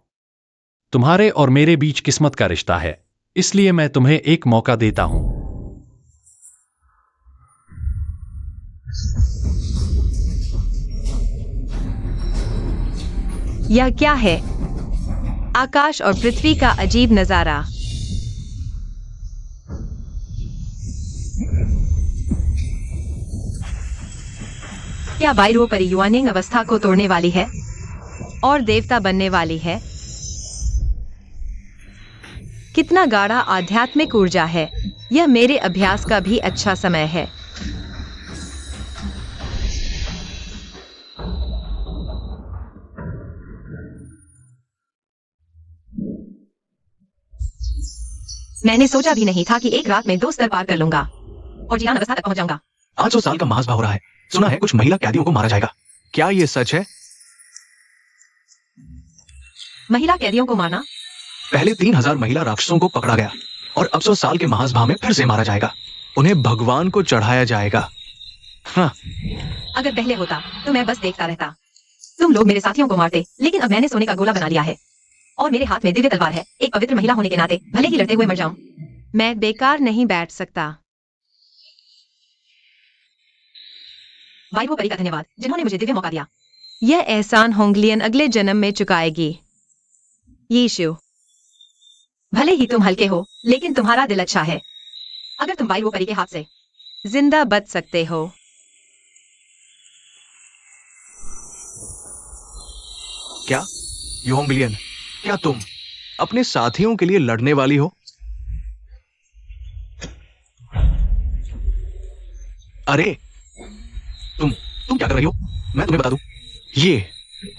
तुम्हारे और मेरे बीच किस्मत का रिश्ता है, इसलिए मैं तुम्हें एक मौका देता हूं। यह क्या है? आकाश और पृथ्वी का अजीब नजारा। क्या बाइरो परी युवानिंग अवस्था को तोड़ने वाली है और देवता बनने वाली है? कितना गाढ़ा आध्यात्मिक ऊर्जा है। यह मेरे अभ्यास का भी अच्छा समय है। मैंने सोचा भी नहीं था कि एक रात में 2 स्तर पार कर लूंगा और जीवन अवस्था तक पहुंच जाऊंगा। 800 साल का महासभा हो रहा है। सुना है कुछ महिला कैदियों को मारा जाएगा। क्या ये सच है? महिला कैदियों को मारना? पहले 3000 महिला राक्षसों को पकड़ा गया और अब 100 साल के महासभा में फिर से मारा जाएगा। उन्हें भगवान को चढ़ाया जाएगा। हाँ, अगर पहले होता तो मैं बस देखता रहता। तुम लोग मेरे साथियों को मारते, लेकिन अब मैंने सोने का गोला बना लिया है और मेरे हाथ में दिव्य तलवार है। एक पवित्र महिला होने के नाते भले ही लड़ते हुए मर जाऊं। मैं बेकार नहीं बैठ सकता। वाइवो परी का धन्यवाद जिन्होंने मुझे दिव्य मौका दिया। यह एहसान होंगलियन अगले जन्म में चुकाएगी। यीशु, भले ही तुम हल्के हो, लेकिन तुम्हारा दिल अच्छा है। अगर तुम वाइवो परी के हाथ से जिंदा बच सकते हो। क्या यूहोंगलियन, क्या तुम अपने साथियों के लिए लड़ने वाली हो? अरे तुम क्या कर रही हो? मैं तुम्हें बता दूं,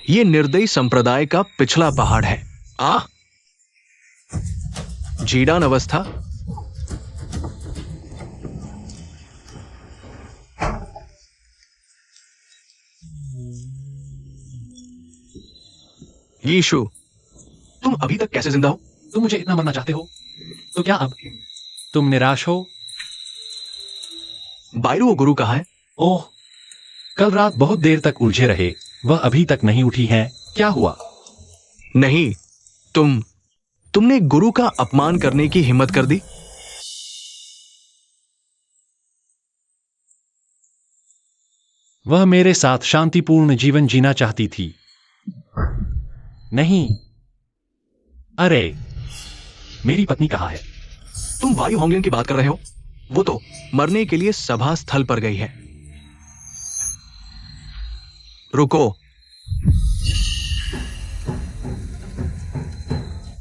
ये निर्दयी संप्रदाय का पिछला पहाड़ है। जीडान अवस्था। यीशु, तुम अभी तक कैसे जिंदा हो? तुम मुझे इतना मरना चाहते हो तो क्या अब तुम निराश हो? बायरू गुरु कहाँ है? ओह, कल रात बहुत देर तक उलझे रहे, वह अभी तक नहीं उठी है। क्या हुआ? नहीं, तुमने गुरु का अपमान करने की हिम्मत कर दी। वह मेरे साथ शांतिपूर्ण जीवन जीना चाहती थी। नहीं, अरे मेरी पत्नी कहाँ है? तुम वायु होंगलियन की बात कर रहे हो? वो तो मरने के लिए सभा स्थल पर गई है। रुको,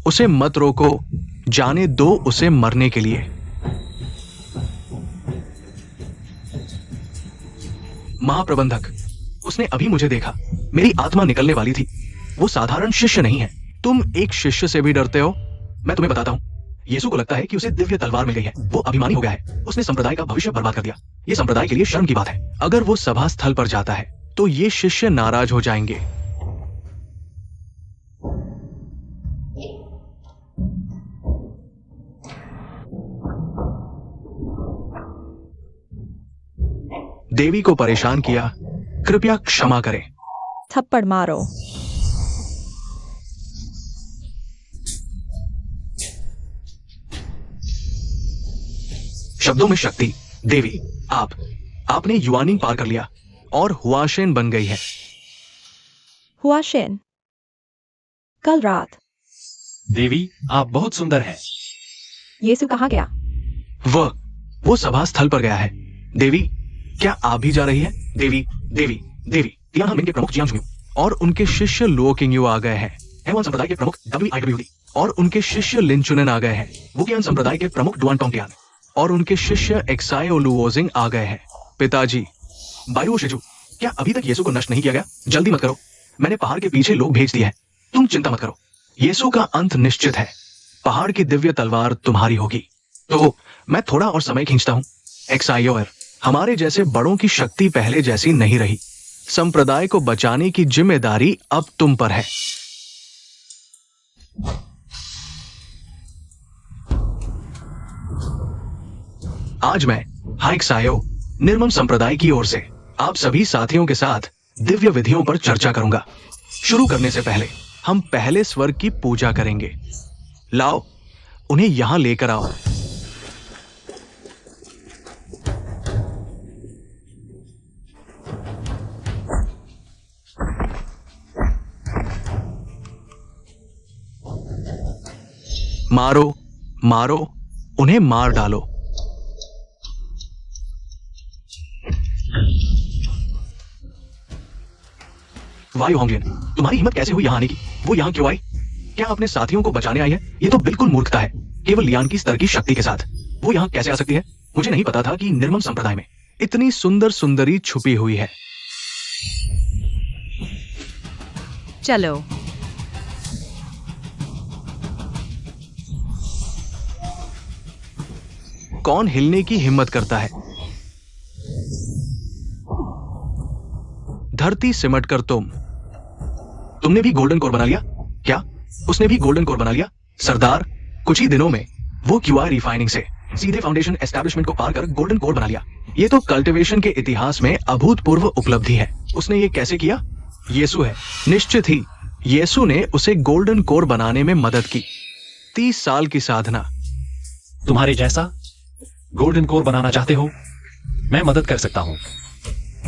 उसे मत रोको, जाने दो उसे मरने के लिए। महाप्रबंधक, उसने अभी मुझे देखा। मेरी आत्मा निकलने वाली थी। वो साधारण शिष्य नहीं है। तुम एक शिष्य से भी डरते हो? मैं तुम्हें बताता हूं, यीशु को लगता है कि उसे दिव्य तलवार मिल गई है। वो अभिमानी हो गया है। उसने संप्रदाय का भविष्य बर्बाद कर दिया। ये संप्रदाय के लिए शर्म की बात है। अगर वो सभा स्थल पर जाता है तो ये शिष्य नाराज हो जाएंगे। देवी को परेशान किया, कृपया क्षमा करें। थप्पड़ मारो। शब्दों में शक्ति। देवी, आपने युवानिंग पार कर लिया और हुआशेन बन गई है। हुआशेन, कल रात देवी, आप बहुत सुंदर हैं। यीशु कहाँ गया? वो सभा स्थल पर गया है। देवी, क्या आप भी जा रही है? देवी, तियानहामिन के प्रमुख जियांग जुंग और उनके शिष्य लुओ किंगयू आ गए हैं। हेवन संप्रदाय के प्रमुख WIWD और उनके शिष्य लिन चुनेन आ गए हैं। वुकियान संप्रदाय के प्रमुख डुआन टोंगटियान और उनके शिष्य एक्सायो लुओजिंग आ गए हैं। पिताजी, बायरू शिजू, क्या अभी तक यीशु को नष्ट नहीं किया गया? जल्दी मत करो, मैंने पहाड़ के पीछे लोग भेज दिए हैं। तुम चिंता मत करो, यीशु का अंत निश्चित है। पहाड़ की दिव्य तलवार तुम्हारी होगी। तो मैं थोड़ा और समय खींचता हूं। एक्सायोर, हमारे जैसे बड़ों की शक्ति पहले जैसी नहीं रही। संप्रदाय को बचाने की जिम्मेदारी अब तुम पर है। आज मैं हाइक सायो निर्मम संप्रदाय की ओर से आप सभी साथियों के साथ दिव्य विधियों पर चर्चा करूंगा। शुरू करने से पहले हम पहले स्वर्ग की पूजा करेंगे। लाओ, उन्हें यहां लेकर आओ। मारो, मारो, उन्हें मार डालो। वायु होंगलियन, तुम्हारी हिम्मत कैसे हुई यहां आने की? वो यहां क्यों आई? क्या अपने साथियों को बचाने आई है? ये तो बिल्कुल मूर्खता है। केवल लियान की स्तर की शक्ति के साथ वो यहां कैसे आ सकती है? मुझे नहीं पता था कि निर्मम संप्रदाय में इतनी सुंदर सुंदरी छुपी हुई है। चलो। कौन हिलने की हिम्मत करता है? धरती सिमट कर तुमने भी गोल्डन कोर बना लिया क्या? उसने भी गोल्डन कोर बना लिया? सरदार, कुछ ही दिनों में वो क्यूआई रिफाइनिंग से सीधे फाउंडेशन एस्टैब्लिशमेंट को पार कर गोल्डन कोर बना लिया। ये तो कल्टीवेशन के इतिहास में अभूतपूर्व उपलब्धि है। उसने ये कैसे किया? यीशु है। निश्चित ही यीशु ने उसे गोल्डन कोर बनाने में मदद की। 30 साल की साधना। तुम्हारे जैसा गोल्डन कोर बनाना चाहते हो? मैं मदद कर सकता हूं।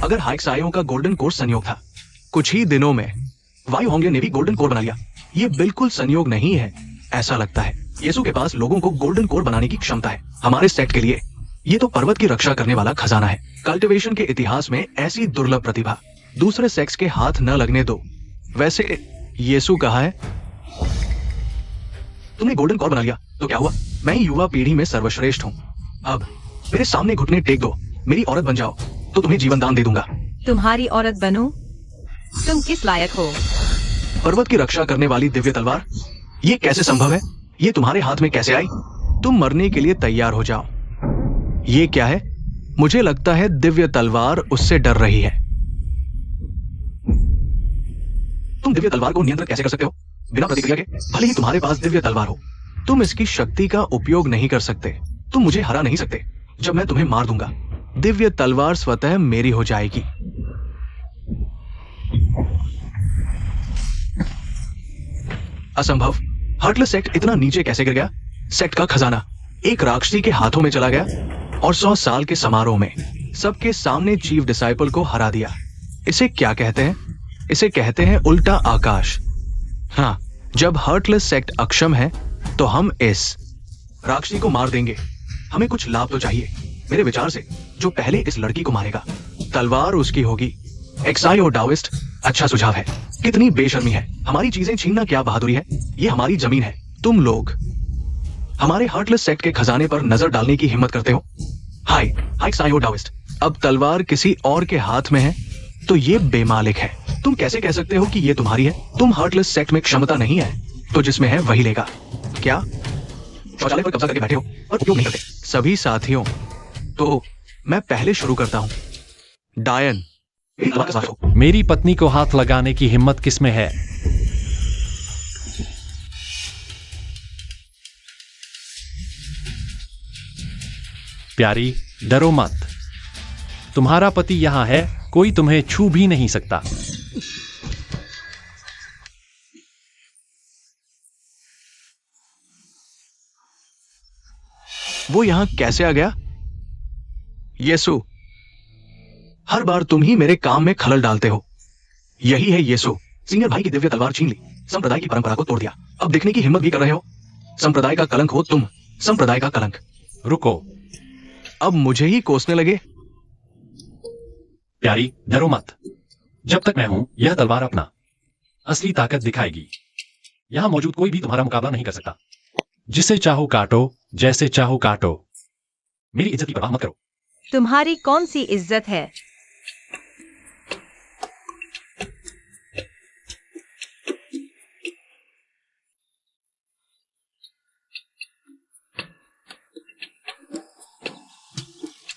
अगर हाइक सायों का गोल्डन कोर संयोग था, कुछ ही दिनों में वायु होंगलियन ने भी गोल्डन कोर बना लिया। ये बिल्कुल संयोग नहीं है, ऐसा लगता है। यीशु के पास लोगों को गोल्डन कोर बनाने की क्षमता है। हमारे सेक्ट के लिए ये तो पर्वत की रक्षा करने वाला खजाना है। कल्टीवेशन के इतिहास में ऐसी दुर्लभ प्रतिभा दूसरे सेक्स के हाथ न लगने दो। वैसे यीशु कहा है, तुमने गोल्डन कोर बना लिया तो क्या हुआ? मैं ही युवा पीढ़ी में सर्वश्रेष्ठ हूं। अब मेरे सामने घुटने टेक दो, मेरी औरत बन जाओ तो तुम्हें जीवन दान दे दूंगा। तुम्हारी औरत बनूं? तुम किस लायक हो? पर्वत की रक्षा करने वाली दिव्य तलवार, ये कैसे संभव है? ये तुम्हारे हाथ में कैसे आई? तुम मरने के लिए तैयार हो जाओ। ये क्या है? मुझे लगता है दिव्य तलवार उससे डर रही है। तुम दिव्य तलवार को नियंत्रित कैसे कर सकते हो बिना प्रतिक्रिया के? भले ही तुम्हारे पास दिव्य तलवार हो, तुम इसकी शक्ति का उपयोग नहीं कर सकते। तुम मुझे हरा नहीं सकते। जब मैं तुम्हें मार दूंगा, दिव्य तलवार स्वतः मेरी हो जाएगी। असंभव। हार्टलेस सेक्ट इतना नीचे कैसे गिर गया? सेक्ट का खजाना एक राक्षसी के हाथों में चला गया और 100 साल के समारोह में सबके सामने चीफ डिसाइपल को हरा दिया। इसे क्या कहते हैं? इसे कहते हैं उल्टा आकाश। हाँ, जब हार्टलेस सेक्ट अक्षम है तो हम इस राक्षसी को मार देंगे। हमें कुछ लाभ तो चाहिए। मेरे विचार से जो पहले इस लड़की को मारेगा, तलवार उसकी होगी। एक्साइओ डाओइस्ट, अच्छा सुझाव है। कितनी बेशर्मी है। हमारी चीजें छीनना क्या बहादुरी है? ये हमारी जमीन है। तुम लोग हमारे हार्टलेस सेक्ट के खजाने पर नजर डालने की हिम्मत करते हो? हाय साइओ डाओइस्ट, अब तलवार किसी और के हाथ में है तो ये बेमालिक है। तुम कैसे कह सकते हो कि ये तुम्हारी है? तुम हार्टलेस सेक्ट में क्षमता नहीं है तो जिसमें है वही लेगा। क्या शौचालय पर कब्जा करके बैठे हो और उपयोग नहीं करते? सभी साथियों, तो मैं पहले शुरू करता हूं। डायन, मेरी पत्नी को हाथ लगाने की हिम्मत किसमें है? प्यारी, डरो मत। तुम्हारा पति यहां है, कोई तुम्हें छू भी नहीं सकता। वो यहां कैसे आ गया? यीशु, हर बार तुम ही मेरे काम में खलल डालते हो। यही है यीशु। सीनियर भाई की दिव्य तलवार छीन ली, संप्रदाय की परंपरा को तोड़ दिया। अब दिखने की हिम्मत भी कर रहे हो? संप्रदाय का कलंक हो तुम, संप्रदाय का कलंक। रुको, अब मुझे ही कोसने लगे। प्यारी, डरो मत। जब तक मैं हूं, यह तलवार अपना असली ताकत दिखाएगी। यहां मौजूद कोई भी तुम्हारा मुकाबला नहीं कर सकता। जिसे चाहो काटो, जैसे चाहो काटो। मेरी इज्जत की परवाह मत करो। तुम्हारी कौन सी इज्जत है?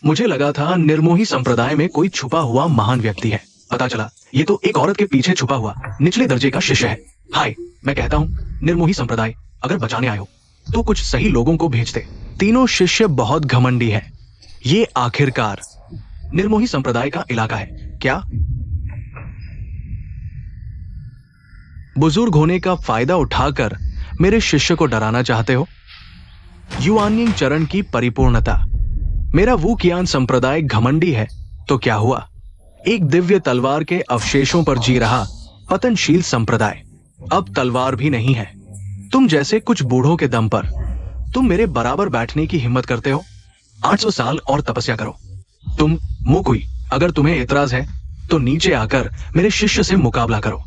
मुझे लगा था निर्मोही संप्रदाय में कोई छुपा हुआ महान व्यक्ति है। पता चला ये तो एक औरत के पीछे छुपा हुआ निचले दर्जे का शिष्य है। हाय, मैं कहता हूँ निर्मोही संप्रदाय, अगर बचाने आए हो तो कुछ सही लोगों को भेजते। तीनों शिष्य बहुत घमंडी हैं। ये आखिरकार निर्मोही संप्रदाय का इलाका है क्या? बुजुर्ग होने का फायदा उठाकर मेरे शिष्य को डराना चाहते हो? युआनिंग चरण की परिपूर्णता। मेरा वुकियान संप्रदाय घमंडी है तो क्या हुआ? एक दिव्य तलवार के अवशेषों पर जी रहा पतनशील संप्रदाय अब तलवार भी नहीं है। तुम जैसे कुछ बूढ़ों के दम पर तुम मेरे बराबर बैठने की हिम्मत करते हो? 800 साल और तपस्या करो। तुम मुकुई, अगर तुम्हें एतराज है तो नीचे आकर मेरे शिष्य से मुकाबला करो।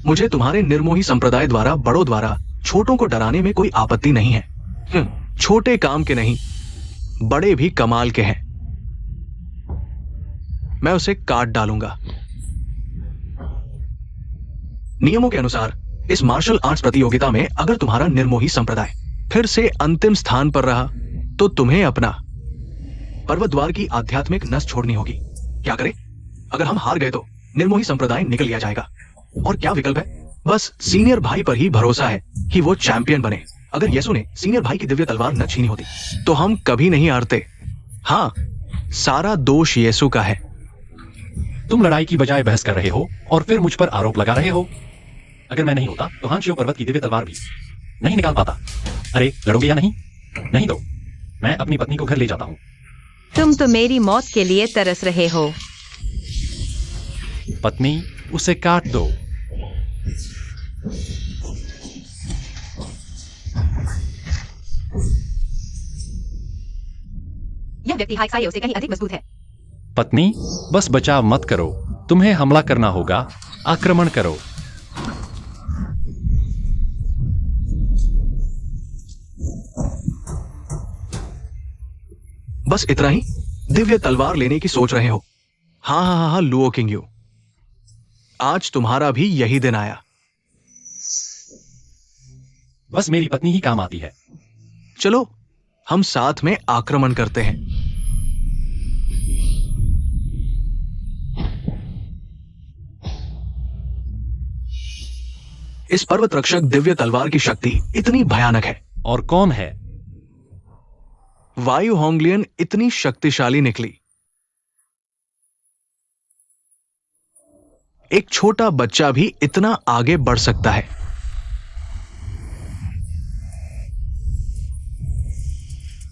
मुझे तुम्हारे निर्मोही संप्रदाय द्वारा बड़ों द्वारा छोटों को डराने में कोई आपत्ति नहीं है। छोटे काम के नहीं, बड़े भी कमाल के हैं। मैं उसे काट डालूंगा। नियमों के अनुसार इस मार्शल आर्ट्स प्रतियोगिता में अगर तुम्हारा निर्मोही संप्रदाय फिर से अंतिम स्थान पर रहा तो तुम्हें अपना पर्वत द्वार की आध्यात्मिक नस छोड़नी होगी। क्या करें? अगर हम हार गए तो निर्मोही संप्रदाय निकल लिया जाएगा। और क्या विकल्प है? बस सीनियर भाई पर ही भरोसा है कि वो चैंपियन बने। अगर यीशु ने सीनियर भाई की दिव्य तलवार न छीनी होती तो हम कभी नहीं हारते। हाँ, सारा दोष यीशु का है। तुम लड़ाई की बजाय बहस कर रहे हो और फिर मुझ पर आरोप लगा रहे हो। अगर मैं नहीं होता तो हांशियो पर्वत की दिव्य तलवार भी नहीं निकाल पाता। अरे लड़ोगे या नहीं? नहीं तो मैं अपनी पत्नी को घर ले जाता हूँ। तुम तो मेरी मौत के लिए तरस रहे हो। पत्नी, उसे काट दो। यह व्यक्ति हाइक्साइयो से कहीं अधिक मजबूत है। पत्नी, बस बचाव मत करो। तुम्हें हमला करना होगा। आक्रमण करो। बस इतना ही? दिव्य तलवार लेने की सोच रहे हो? हाँ हाँ हाँ हाँ, लुओ किंग्यू, आज तुम्हारा भी यही दिन आया। बस मेरी पत्नी ही काम आती है। चलो हम साथ में आक्रमण करते हैं। इस पर्वत रक्षक दिव्य तलवार की शक्ति इतनी भयानक है। और कौन है? वायु होंगलियन इतनी शक्तिशाली निकली। एक छोटा बच्चा भी इतना आगे बढ़ सकता है।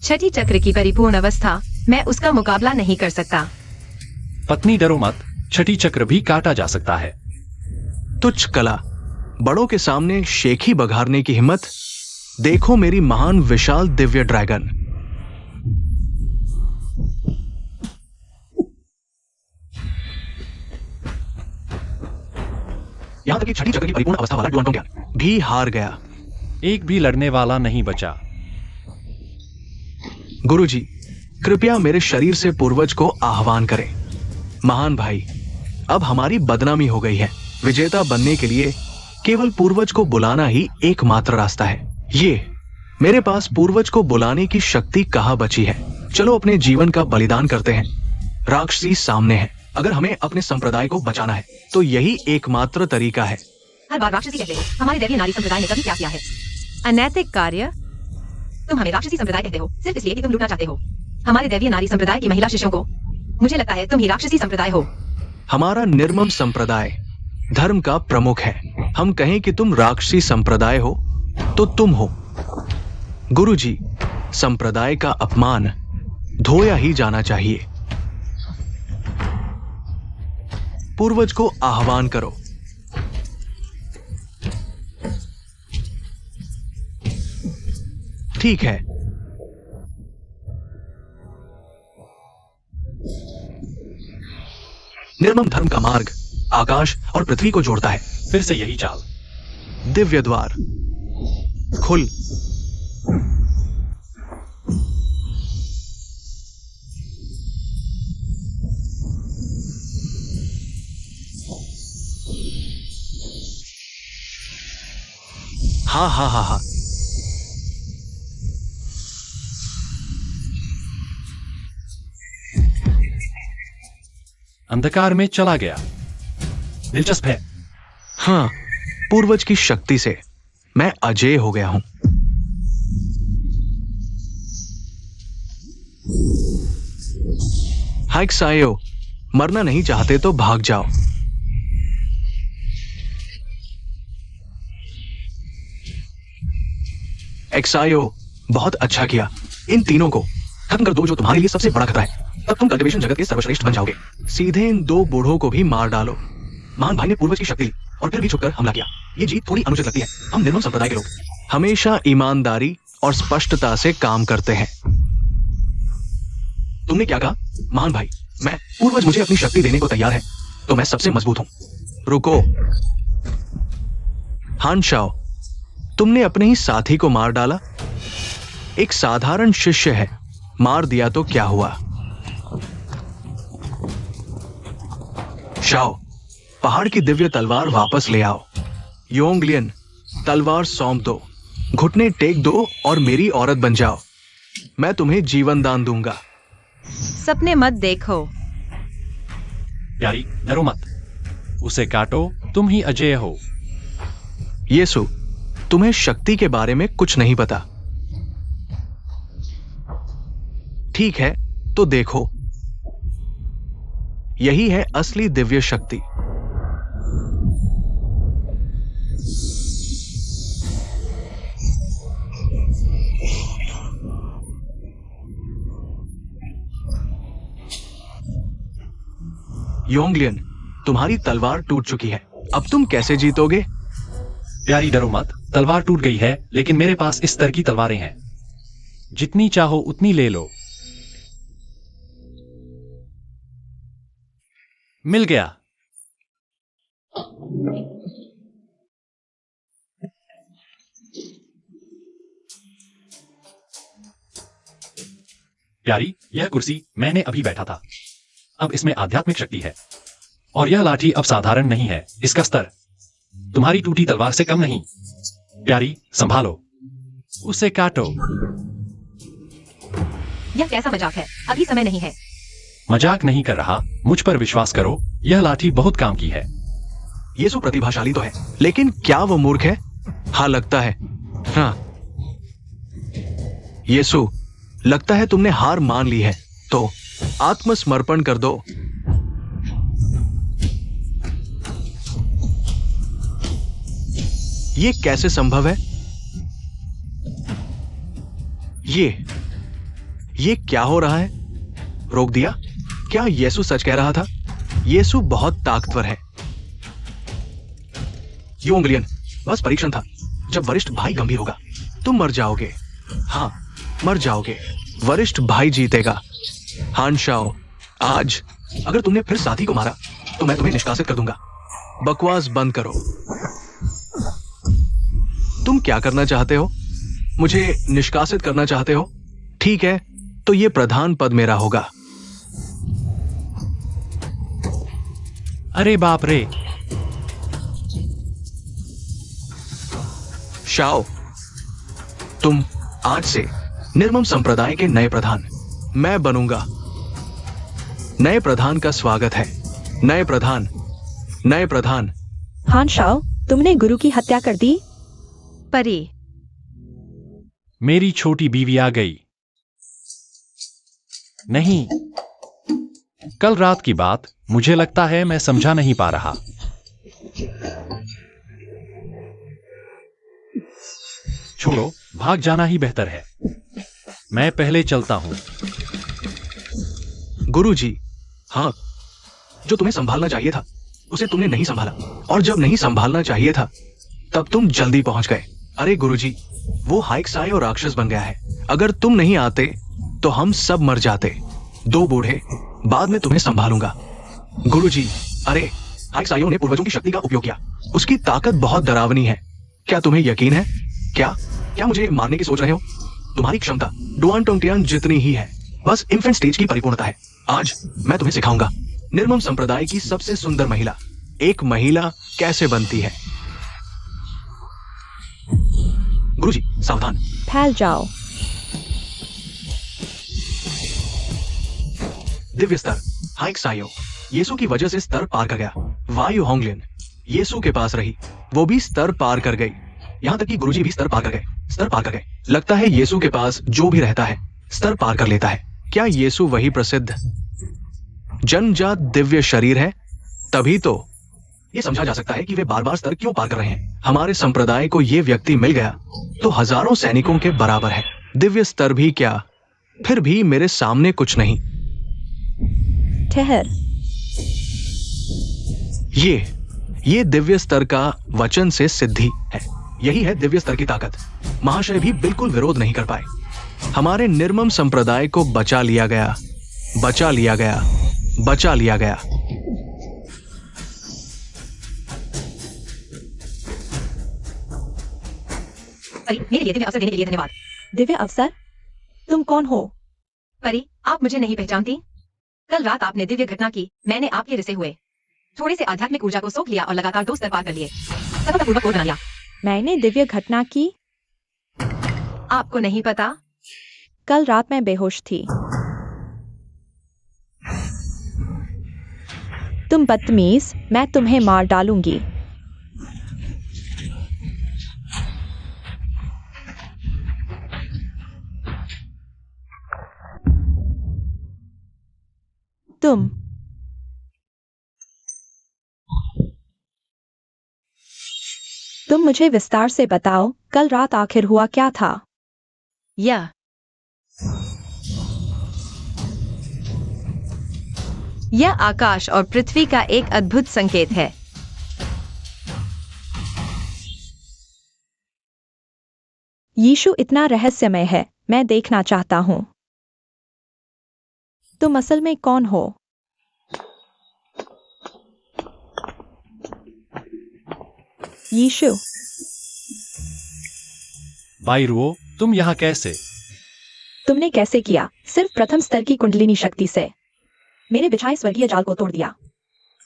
छठी चक्र की परिपूर्ण अवस्था, मैं उसका मुकाबला नहीं कर सकता। पत्नी डरो मत, छठी चक्र भी काटा जा सकता है। तुच्छ कला, बड़ों के सामने शेखी बघारने की हिम्मत। देखो मेरी महान विशाल दिव्य ड्रैगन। यहां तक कि छठी चक्र की परिपूर्ण अवस्था वाला डुआंटोंग भी हार गया। एक भी लड़ने वाला नहीं बचा। गुरुजी, कृपया मेरे शरीर से पूर्वज को आह्वान करें। महान भाई, अब हमारी बदनामी हो गई है। विजेता बनने के लिए केवल पूर्वज को बुलाना ही एकमात्र रास्ता है। ये मेरे पास पूर्वज को बुलाने की शक्ति कहां बची है? चलो अपने जीवन का बलिदान करते हैं। राक्षसी सामने है। अगर हमें अपने संप्रदाय को बचाना है तो यही एकमात्र तरीका है। हर बार राक्षसी कहते हो। हमारे दैवीय नारी संप्रदाय ने कभी क्या किया है? अनैतिक कार्य। तुम हमें राक्षसी संप्रदाय कहते हो सिर्फ इसलिए कि तुम लूटना चाहते हो हमारे दैवीय नारी संप्रदाय की महिला शिष्यों को। मुझे लगता है तुम ही राक्षसी संप्रदाय हो। हमारा निर्मम संप्रदाय धर्म का प्रमुख है। हम कहें कि तुम राक्षसी संप्रदाय हो तो तुम हो। गुरुजी, संप्रदाय का अपमान धोया ही जाना चाहिए। पूर्वज को आह्वान करो। ठीक है। निर्मम धर्म का मार्ग आकाश और पृथ्वी को जोड़ता है। फिर से यही चाल। दिव्य द्वार खुल। हाँ हाँ हाँ हाँ। अंधकार में चला गया। दिलचस्प है। हाँ, पूर्वज की शक्ति से मैं अजेय हो गया हूं। हाइक सायो, मरना नहीं चाहते तो भाग जाओ। एक्सायो, बहुत अच्छा किया। इन तीनों को खत्म कर दो जो तुम्हारे लिए सबसे बड़ा खतरा है। तब तुम कल्टिवेशन जगत के सर्वश्रेष्ठ बन जाओगे। सीधे इन दो बूढ़ों को भी मार डालो। महान भाई ने पूर्वज की शक्ति ली और फिर भी छुपकर हमला किया। ये जीत थोड़ी अनुचित लगती है। हम निर्मम संप्रदाय के लोग हमेशा ईमानदारी और स्पष्टता से काम करते हैं। तुमने क्या कहा? महान भाई, मैं पूर्वज मुझे अपनी शक्ति देने को तैयार है तो मैं सबसे मजबूत हूं। रुको। हान शाओ, तुमने अपने ही साथी को मार डाला। एक साधारण शिष्य है, मार दिया तो क्या हुआ? शाओ, पहाड़ की दिव्य तलवार वापस ले आओ। योंगलियन, तलवार सौंप दो, घुटने टेक दो और मेरी औरत बन जाओ। मैं तुम्हें जीवन दान दूंगा। सपने मत देखो। प्यारी, डरो मत। उसे काटो, तुम ही अजेय हो। येसु, तुम्हें शक्ति के बारे में कुछ नहीं पता। ठीक है, तो देखो, यही है असली दिव्य शक्ति। योंगलियन, तुम्हारी तलवार टूट चुकी है। अब तुम कैसे जीतोगे? प्यारी, डरो मत। तलवार टूट गई है, लेकिन मेरे पास इस तरह की तलवारें हैं। जितनी चाहो उतनी ले लो। मिल गया। प्यारी, यह कुर्सी मैंने अभी बैठा था। अब इसमें आध्यात्मिक शक्ति है और यह लाठी अब साधारण नहीं है। इसका स्तर तुम्हारी टूटी तलवार से कम नहीं। प्यारी, संभालो, उसे काटो। यह कैसा मजाक है? अभी समय नहीं है। मजाक नहीं कर रहा, मुझ पर विश्वास करो, यह लाठी बहुत काम की है। येसु प्रतिभाशाली तो है, लेकिन क्या वो मूर्ख है? हाँ, लगता है। हाँ येसु, लगता है तुमने हार मान ली है, तो आत्मसमर्पण कर दो। ये कैसे संभव है? ये क्या हो रहा है? रोक दिया? क्या येसु सच कह रहा था? येसु बहुत ताकतवर है। योंगलियन, बस परीक्षण था। जब वरिष्ठ भाई गंभीर होगा तुम मर जाओगे। हाँ, मर जाओगे। वरिष्ठ भाई जीतेगा। हान शाओ, आज अगर तुमने फिर साथी को मारा तो मैं तुम्हें निष्कासित कर दूंगा। बकवास बंद करो। तुम क्या करना चाहते हो? मुझे निष्कासित करना चाहते हो? ठीक है, तो ये प्रधान पद मेरा होगा। अरे बाप रे! शाओ, तुम आज से निर्मम संप्रदाय के नए प्रधान। मैं बनूंगा। नए प्रधान का स्वागत है। नए प्रधान, नए प्रधान। हान शाओ, तुमने गुरु की हत्या कर दी। परी, मेरी छोटी बीवी आ गई। नहीं, कल रात की बात मुझे लगता है मैं समझा नहीं पा रहा। छोड़ो, भाग जाना ही बेहतर है। मैं पहले चलता हूं। गुरुजी, हाँ, जो तुम्हें संभालना चाहिए था उसे तुमने नहीं संभाला, और जब नहीं संभालना चाहिए था तब तुम जल्दी पहुंच गए। अरे गुरुजी, वो हाइक्साई और राक्षस बन गया है। अगर तुम नहीं आते तो हम सब मर जाते। 2 बूढ़े, बाद में तुम्हें संभालूंगा। गुरुजी, अरे हाइक्साइयों ने पूर्वजों की शक्ति का उपयोग किया। उसकी ताकत बहुत डरावनी है। क्या तुम्हें यकीन है? क्या मुझे मारने की सोच रहे हो? तुम्हारी क्षमता डुआन टोंगटियान जितनी ही है, बस इन्फेंट स्टेज की परिपूर्णता है। आज मैं तुम्हें सिखाऊंगा निर्मम संप्रदाय की सबसे सुंदर महिला, एक महिला कैसे बनती है। गुरुजी, सावधान। फैल जाओ। दिव्य स्तर, हाइक्सायो, येसु की वजह से स्तर पार कर गया। वायु होंगलिन, येसु के पास रही, वो भी स्तर पार कर गई। यहां तक कि गुरुजी भी स्तर पार कर गए। लगता है येसु के पास जो भी रहता है स्तर पार कर लेता है। क्या यीशु वही प्रसिद्ध जन्मजात दिव्य शरीर है? तभी तो ये समझा जा सकता है कि वे बार बार स्तर क्यों पार कर रहे हैं। हमारे संप्रदाय को ये व्यक्ति मिल गया तो हजारों सैनिकों के बराबर है। दिव्य स्तर भी क्या, फिर भी मेरे सामने कुछ नहीं। ठहर। ये दिव्य स्तर का वचन से सिद्धि है। यही है दिव्य स्तर की ताकत। महाशय भी बिल्कुल विरोध नहीं कर पाए। हमारे निर्मम संप्रदाय को बचा लिया गया, बचा लिया गया, बचा लिया गया। परी, मेरे लिए दिव्य अवसर देने के लिए धन्यवाद। दिव्य अवसर? तुम कौन हो? परी, आप मुझे नहीं पहचानती? कल रात आपने दिव्य घटना की, मैंने आपके रिसे हुए थोड़े से आध्यात्मिक ऊर्जा को सोख लिया और लगातार 2 स्तर पार कर लिए, सफलतापूर्वक कोड बना लिया। मैंने दिव्य घटना की? आपको नहीं पता? कल रात मैं बेहोश थी। तुम बदतमीज, मैं तुम्हें मार डालूंगी। तुम मुझे विस्तार से बताओ, कल रात आखिर हुआ क्या था? यह आकाश और पृथ्वी का एक अद्भुत संकेत है। यीशु इतना रहस्यमय है, मैं देखना चाहता हूँ। तुम असल में कौन हो? यीशु। बाइरुओ, तुम यहाँ कैसे? तुमने कैसे किया? सिर्फ प्रथम स्तर की कुंडलिनी शक्ति से। मेरे बिछाए स्वर्गीय जाल को तोड़ दिया।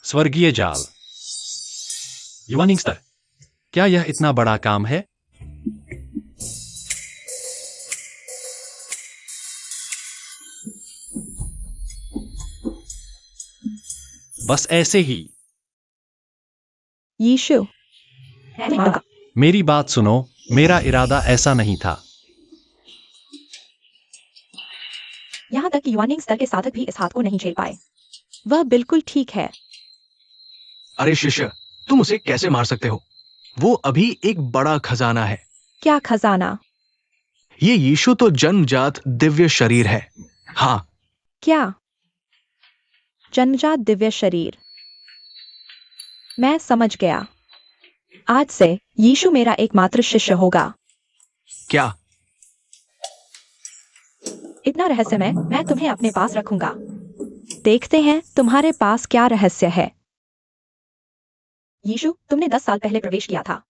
स्वर्गीय जाल? युवानिंग स्तर? क्या यह इतना बड़ा काम है? बस ऐसे ही। यीशु। मेरी बात सुनो, मेरा इरादा ऐसा नहीं था। यहाँ तक कि युवानिंग स्तर के साधक भी इस हाथ को नहीं झेल पाए। वह बिल्कुल ठीक है। अरे शिष्य, तुम उसे कैसे मार सकते हो? वो अभी एक बड़ा खजाना है। क्या खजाना? ये यीशु तो जन्मजात दिव्य शरीर है। हाँ। क्या? जन्मजात दिव्य शरीर? मैं समझ गया। आज से यीशु मेरा एकमात्र शिष्य होगा। क्या? इतना रहस्यमय, मैं तुम्हें अपने पास रखूंगा। देखते हैं तुम्हारे पास क्या रहस्य है। यीशु, तुमने 10 साल पहले प्रवेश किया था,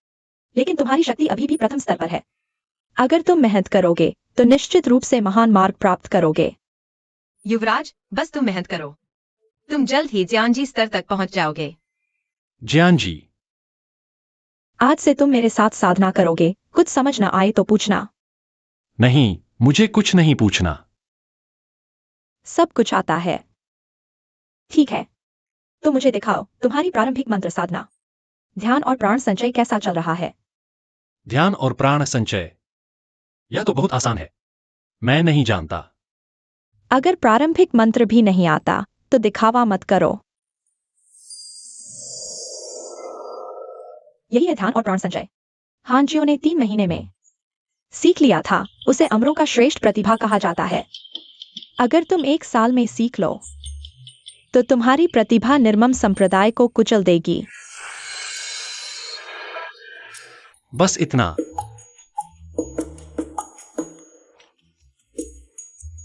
लेकिन तुम्हारी शक्ति अभी भी प्रथम स्तर पर है। अगर तुम मेहनत करोगे तो निश्चित रूप से महान मार्ग प्राप्त करोगे। युवराज, बस तुम मेहनत करो, तुम जल्द ही ज्ञानजी स्तर तक पहुंच जाओगे। ज्ञानजी? आज से तुम मेरे साथ साधना करोगे। कुछ समझ न आए तो पूछना। नहीं, मुझे कुछ नहीं पूछना। सब कुछ आता है। ठीक है, तो मुझे दिखाओ तुम्हारी प्रारंभिक मंत्र साधना। ध्यान और प्राण संचय कैसा चल रहा है? ध्यान और प्राण संचय? यह तो बहुत आसान है, मैं नहीं जानता। अगर प्रारंभिक मंत्र भी नहीं आता तो दिखावा मत करो। यही है ध्यान और प्राण संचय। हानजियो ने 3 महीने में सीख लिया था। उसे अमरों का श्रेष्ठ प्रतिभा कहा जाता है। अगर तुम 1 साल में सीख लो तो तुम्हारी प्रतिभा निर्मम संप्रदाय को कुचल देगी। बस इतना।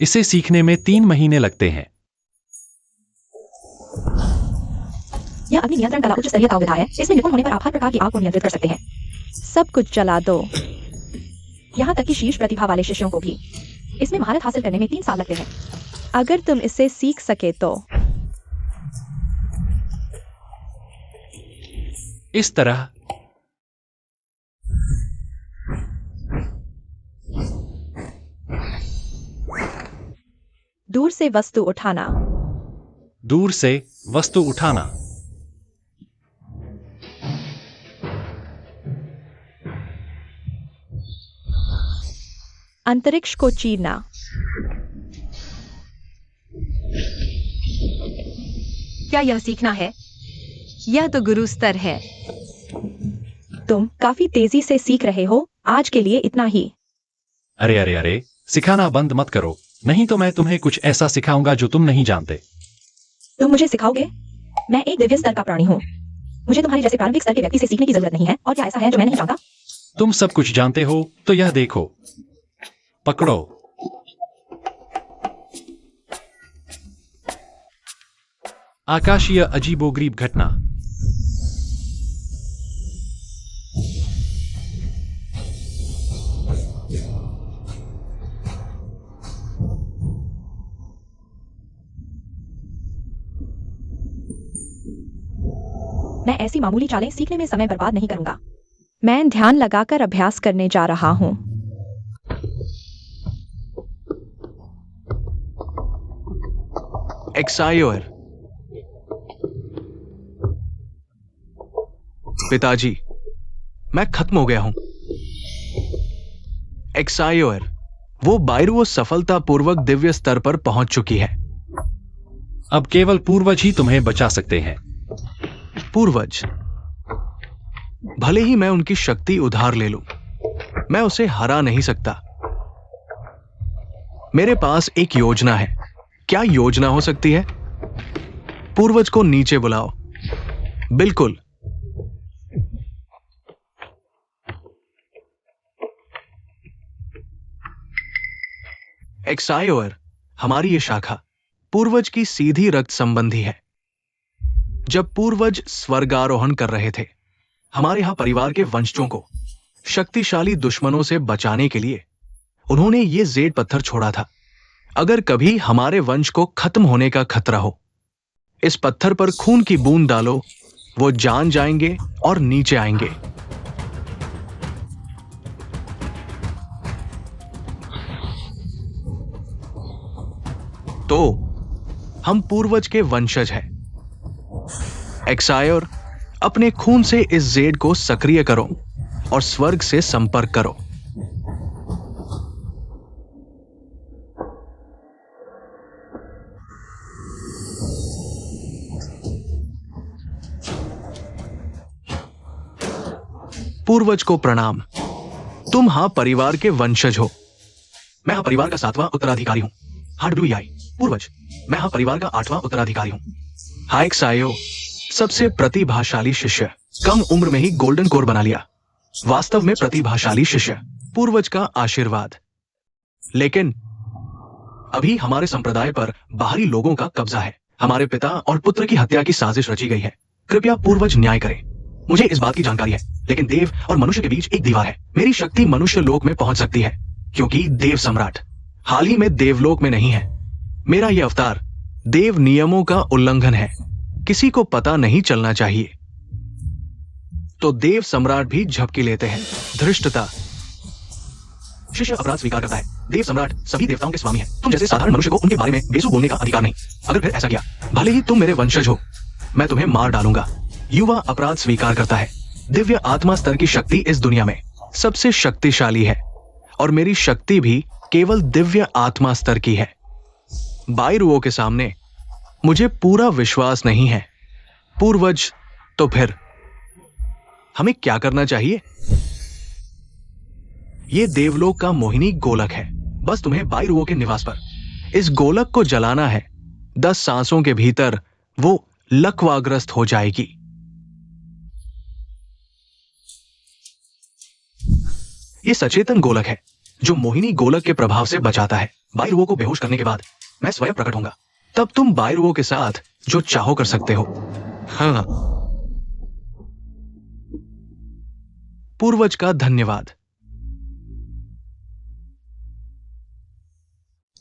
इसे सीखने में 3 महीने लगते हैं। यह अग्नि नियंत्रण कला उच्च स्तरीय विधा है। इसमें निपुण होने पर आप हर प्रकार की आग को नियंत्रित कर सकते हैं। सब कुछ जला दो, यहाँ तक कि शीर्ष प्रतिभा वाले शिष्यों को भी। इसमें महारत हासिल करने में 3 साल लगते हैं। अगर तुम इसे सीख सके तो। इस तरह। दूर से वस्तु उठाना। दूर से वस्तु उठाना। अंतरिक्ष को चीरना। क्या यह सीखना है? यह तो गुरु स्तर है। तुम काफी तेजी से सीख रहे हो। आज के लिए इतना ही। अरे अरे अरे, सिखाना बंद मत करो, नहीं तो मैं तुम्हें कुछ ऐसा सिखाऊंगा जो तुम नहीं जानते। तुम मुझे सिखाओगे? मैं एक दिव्य स्तर का प्राणी हूँ। मुझे तुम्हारे जैसे प्रारंभिक स्तर के व्यक्ति से सीखने की जरूरत नहीं है। और क्या ऐसा है जो मैं नहीं जानता? तुम सब कुछ जानते हो तो यह देखो, पकड़ो। आकाशीय अजीबोगरीब घटना। मैं ऐसी मामूली चालें सीखने में समय बर्बाद नहीं करूंगा। मैं ध्यान लगाकर अभ्यास करने जा रहा हूँ। एक्सायोर। पिताजी, मैं खत्म हो गया हूं। एक्सायोर, वो बायरुओ सफलतापूर्वक दिव्य स्तर पर पहुंच चुकी है। अब केवल पूर्वज ही तुम्हें बचा सकते हैं। पूर्वज? भले ही मैं उनकी शक्ति उधार ले लूं, मैं उसे हरा नहीं सकता। मेरे पास एक योजना है। क्या योजना हो सकती है? पूर्वज को नीचे बुलाओ। बिल्कुल। एक्सायोर, हमारी ये शाखा पूर्वज की सीधी रक्त संबंधी है। जब पूर्वज स्वर्गारोहण कर रहे थे, हमारे यहां परिवार के वंशजों को शक्तिशाली दुश्मनों से बचाने के लिए उन्होंने ये जेड पत्थर छोड़ा था। अगर कभी हमारे वंश को खत्म होने का खतरा हो, इस पत्थर पर खून की बूंद डालो, वो जान जाएंगे और नीचे आएंगे। तो हम पूर्वज के वंशज हैं। एक्सायोर, अपने खून से इस जेड को सक्रिय करो और स्वर्ग से संपर्क करो। पूर्वज को प्रणाम। तुम हाँ परिवार के वंशज हो। मैं हाँ परिवार का 7वां उत्तराधिकारी हूं। हाँ डब्ल्यूई। पूर्वज, मैं हाँ परिवार का 8वां उत्तराधिकारी हूं। हाँ एक्सायो, सबसे प्रतिभाशाली शिष्य, कम उम्र में ही गोल्डन कोर बना लिया। वास्तव में प्रतिभाशाली शिष्य, पूर्वज का आशीर्वाद। लेकिन अभी हमारे संप्रदाय पर बाहरी लोगों का कब्जा है। हमारे पिता और पुत्र की हत्या की साजिश रची गई है। कृपया पूर्वज न्याय करें। मुझे इस बात की जानकारी है, लेकिन देव और मनुष्य के बीच एक दीवार है। मेरी शक्ति मनुष्य लोक में पहुंच सकती है, क्योंकि देव सम्राट हाल ही में देवलोक में नहीं है। मेरा यह अवतार देव नियमों का उल्लंघन है। किसी को पता नहीं चलना चाहिए। तो देव सम्राट भी झपकी लेते हैं। धृष्टता। शिष्य अपराध स्वीकार करता है। देव सम्राट सभी देवताओं के स्वामी है। तुम जैसे साधारण मनुष्य को उनके बारे में बेसु बोलने का अधिकार नहीं। अगर फिर ऐसा किया, भले ही तुम मेरे वंशज हो, मैं तुम्हें मार डालूंगा। युवा अपराध स्वीकार करता है। दिव्य आत्मा स्तर की शक्ति इस दुनिया में सबसे शक्तिशाली है, और मेरी शक्ति भी केवल दिव्य आत्मा स्तर की है। बायरुओं के सामने मुझे पूरा विश्वास नहीं है। पूर्वज, तो फिर हमें क्या करना चाहिए? यह देवलोक का मोहिनी गोलक है। बस तुम्हें बायरुओं के निवास पर इस गोलक को जलाना है। 10 सांसों के भीतर वो लकवाग्रस्त हो जाएगी। यह सचेतन गोलक है जो मोहिनी गोलक के प्रभाव से बचाता है। बायरुओं को बेहोश करने के बाद मैं स्वयं प्रकट होऊंगा। तब तुम बायरुओं के साथ जो चाहो कर सकते हो। हाँ। पूर्वज का धन्यवाद।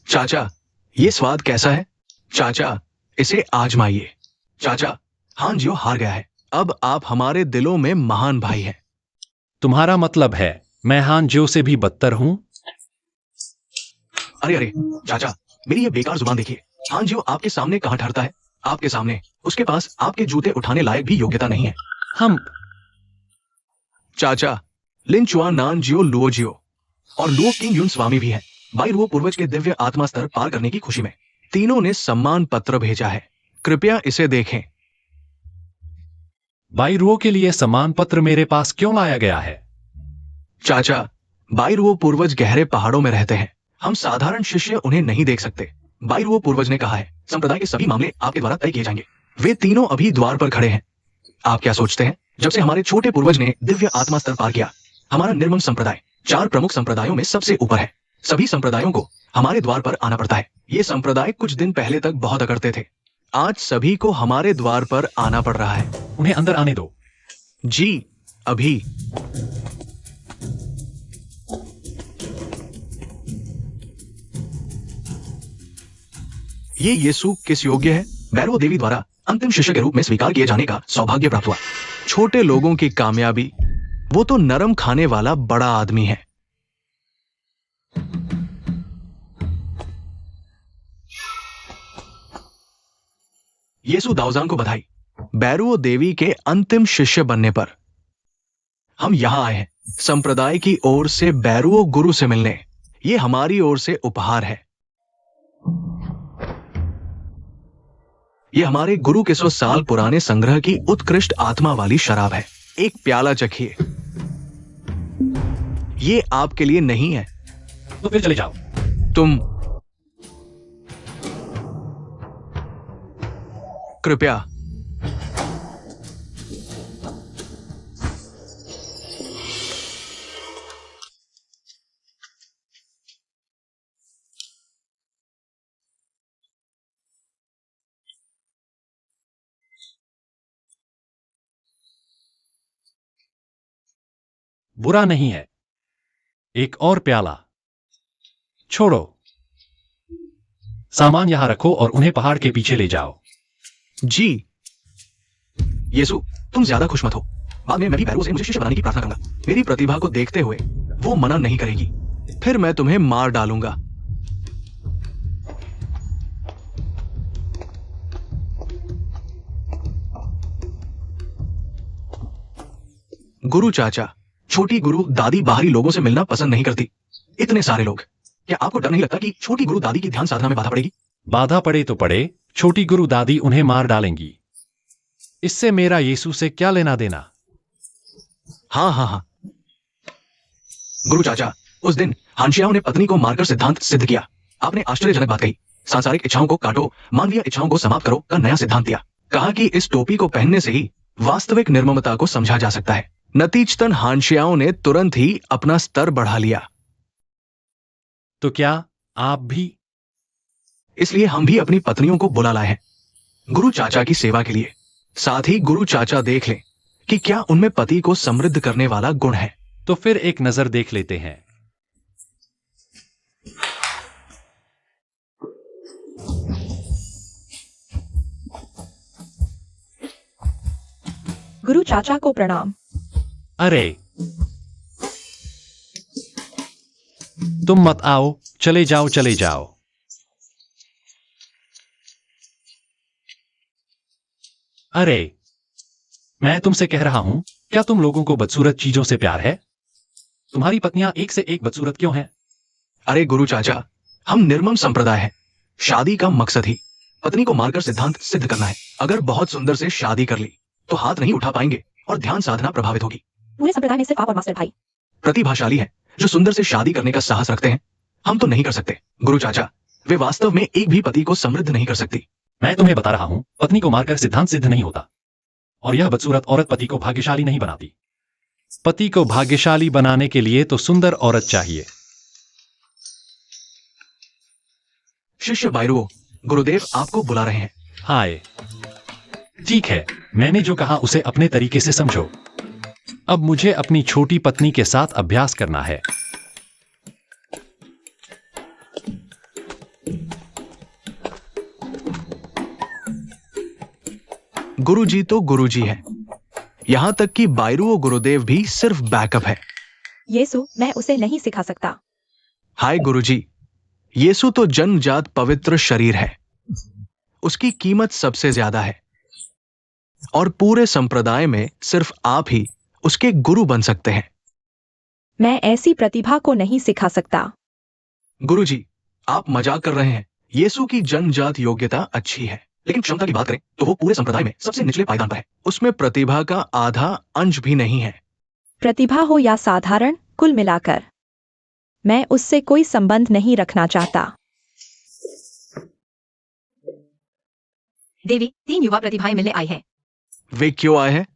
चाचा, ये स्वाद कैसा है? चाचा, इसे आजमाइए। चाचा, हान जियो हार गया है। अब आप हमारे दिलों में महान भाई हैं। तुम्हारा मतलब है मैं हान जियो से भी बदतर हूं? अरे अरे चाचा, मेरी ये बेकार जुबान देखिए। हान जियो आपके सामने कहां ठहरता है? आपके सामने। उसके पास आपके जूते उठाने लायक भी योग्यता नहीं है। हम चाचा, लिन चुआ नान जियो लुओ जियो और लुओ किंग यून स्वामी भी हैं। बायरुओ पूर्वज के दिव्य आत्मा स्तर पार करने की खुशी में तीनों ने सम्मान पत्र भेजा है। कृपया इसे देखें। बाईरुओ के लिए सम्मान पत्र मेरे पास क्यों लाया गया है? चाचा, बाईरुओ पूर्वज गहरे पहाड़ों में रहते हैं। हम साधारण शिष्य उन्हें नहीं देख सकते। बाईरुओ पूर्वज ने कहा है, संप्रदाय के सभी मामले आपके द्वारा तय किए जाएंगे। वे तीनों अभी द्वार पर खड़े हैं। आप क्या सोचते हैं? जब से हमारे छोटे पूर्वज ने दिव्य आत्मा स्तर पार किया, हमारा निर्मम संप्रदाय 4 प्रमुख संप्रदायों में सबसे ऊपर है। सभी संप्रदायों को हमारे द्वार पर आना पड़ता है। ये संप्रदाय कुछ दिन पहले तक बहुत अकड़ते थे। आज सभी को हमारे द्वार पर आना पड़ रहा है। उन्हें अंदर आने दो। जी, अभी। ये यीशु किस योग्य है? बैरो देवी द्वारा अंतिम शिष्य के रूप में स्वीकार किए जाने का सौभाग्य प्राप्त हुआ। छोटे लोगों की कामयाबी, वो तो नरम खाने वाला बड़ा आदमी है। यीशु दाऊजान को बधाई बैरो देवी के अंतिम शिष्य बनने पर। हम यहां आए हैं संप्रदाय की ओर से बैरो गुरु से मिलने। ये हमारी ओर से उपहार है। ये हमारे गुरु के 100 साल पुराने संग्रह की उत्कृष्ट आत्मा वाली शराब है। एक प्याला चखिए। ये आपके लिए नहीं है। तो फिर चले जाओ। तुम कृपया। बुरा नहीं है। एक और प्याला। छोड़ो। सामान यहां रखो और उन्हें पहाड़ के पीछे ले जाओ। जी। यीशु, तुम ज्यादा खुश मत हो। बाद में मैं भी बैरो से मुझे शिष्य बनाने की प्रार्थना करूंगा। मेरी प्रतिभा को देखते हुए वो मना नहीं करेगी। फिर मैं तुम्हें मार डालूंगा। गुरु चाचा, छोटी गुरु दादी बाहरी लोगों से मिलना पसंद नहीं करती। इतने सारे लोग। क्या आपको डर नहीं लगता कि छोटी गुरु दादी की ध्यान साधना में बाधा पड़ेगी? बाधा पड़े तो पड़े, छोटी गुरु दादी उन्हें मार डालेंगी। इससे मेरा यीशु से क्या लेना देना? हाँ। गुरु चाचा, उस दिन हांशियाओं ने पत्नी को मारकर सिद्धांत सिद्ध किया। आपने आश्चर्यजनक बात कही। सांसारिक इच्छाओं को काटो, मानवीय इच्छाओं को समाप्त करो का नया सिद्धांत दिया। कहा कि इस टोपी को पहनने से ही वास्तविक निर्ममता को समझा जा सकता है। नतीजतन हांशियाओं ने तुरंत ही अपना स्तर बढ़ा लिया। तो क्या आप भी? इसलिए हम भी अपनी पत्नियों को बुला लाए हैं गुरु चाचा की सेवा के लिए। साथ ही गुरु चाचा देख लें कि क्या उनमें पति को समृद्ध करने वाला गुण है। तो फिर एक नजर देख लेते हैं। गुरु चाचा को प्रणाम। अरे, तुम मत आओ। चले जाओ, चले जाओ। अरे, मैं तुमसे कह रहा हूं, क्या तुम लोगों को बदसूरत चीजों से प्यार है? तुम्हारी पत्नियां एक से एक बदसूरत क्यों हैं? अरे गुरु चाचा, हम निर्मम संप्रदाय हैं। शादी का मकसद ही पत्नी को मारकर सिद्धांत सिद्ध करना है। अगर बहुत सुंदर से शादी कर ली तो हाथ नहीं उठा पाएंगे और ध्यान साधना प्रभावित होगी। पूरे संप्रदाय में सिर्फ आप और मास्टर भाई प्रतिभाशाली है जो सुंदर से शादी करने का साहस रखते हैं। हम तो नहीं कर सकते। गुरु चाचा, वे वास्तव में एक भी पति को समृद्ध नहीं कर सकती। मैं तुम्हें बता रहा हूं, पत्नी को मारकर सिद्धांत सिद्ध नहीं होता। और यह बदसूरत औरत पति को भाग्यशाली नहीं बनाती। पति को भाग्यशाली बनाने के लिए तो सुंदर औरत चाहिए। शिष्य बायरो, गुरुदेव आपको बुला रहे हैं। हाय। ठीक है, मैंने जो कहा उसे अपने तरीके से समझो। अब मुझे अपनी छोटी पत्नी के साथ अभ्यास करना है। गुरुजी तो गुरुजी है। यहां तक कि बायरो गुरुदेव भी सिर्फ बैकअप है। यीशु, मैं उसे नहीं सिखा सकता। हाय गुरुजी, यीशु तो जन्मजात पवित्र शरीर है। उसकी कीमत सबसे ज्यादा है और पूरे संप्रदाय में सिर्फ आप ही उसके गुरु बन सकते हैं। मैं ऐसी प्रतिभा को नहीं सिखा सकता। गुरुजी, आप मजाक कर रहे हैं। यीशु की जन्मजात योग्यता अच्छी है। लेकिन क्षमता की बात करें तो वो पूरे संप्रदाय में सबसे निचले पायदान पर है। उसमें प्रतिभा का आधा अंश भी नहीं है। प्रतिभा हो या साधारण, कुल मिलाकर मैं उससे कोई संबंध नहीं रखना चाहता। देवी, 3 युवा प्रतिभाएं मिलने आई हैं। वे क्यों आए हैं?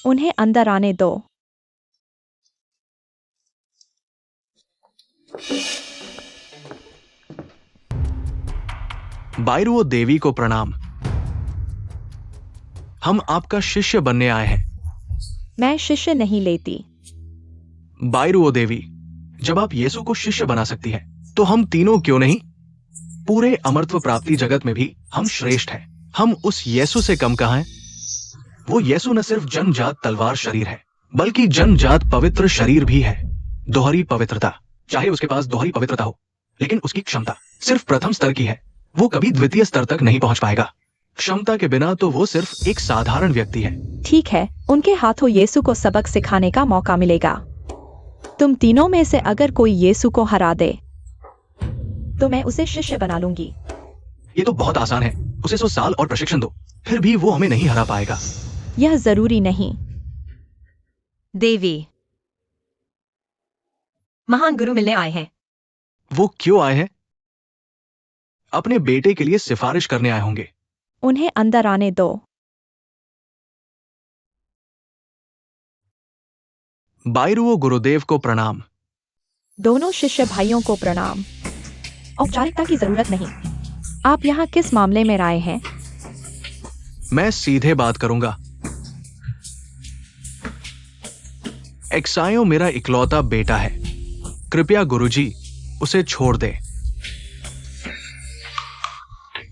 उन्हें अंदर आने दो। बायरुओ देवी को प्रणाम। हम आपका शिष्य बनने आए हैं। मैं शिष्य नहीं लेती। बायरुओ देवी, जब आप यीशु को शिष्य बना सकती हैं, तो हम तीनों क्यों नहीं? पूरे अमरत्व प्राप्ति जगत में भी हम श्रेष्ठ हैं। हम उस यीशु से कम कहां हैं? वो यीशु न सिर्फ जन्मजात तलवार शरीर है, बल्कि जन्मजात पवित्र शरीर भी है। दोहरी पवित्रता। चाहे उसके पास दोहरी पवित्रता हो, लेकिन उसकी क्षमता सिर्फ प्रथम स्तर की है। वो कभी द्वितीय स्तर तक नहीं पहुंच पाएगा। क्षमता के बिना तो वो सिर्फ एक साधारण व्यक्ति है। ठीक है, उनके हाथों यीशु को सबक सिखाने का मौका मिलेगा। तुम तीनों में से अगर कोई यीशु को हरा दे तो मैं उसे शिष्य बना लूंगी। ये तो बहुत आसान है। उसे 100 साल और प्रशिक्षण दो, फिर भी वो हमें नहीं हरा पाएगा। यह जरूरी नहीं। देवी, महान गुरु मिलने आए हैं। वो क्यों आए हैं? अपने बेटे के लिए सिफारिश करने आए होंगे। उन्हें अंदर आने दो। बायरुओ गुरुदेव को प्रणाम। दोनों शिष्य भाइयों को प्रणाम। औपचारिकता की जरूरत नहीं। आप यहाँ किस मामले में आए हैं? मैं सीधे बात करूंगा। एक्सायो मेरा इकलौता बेटा है। कृपया गुरुजी उसे छोड़ दे।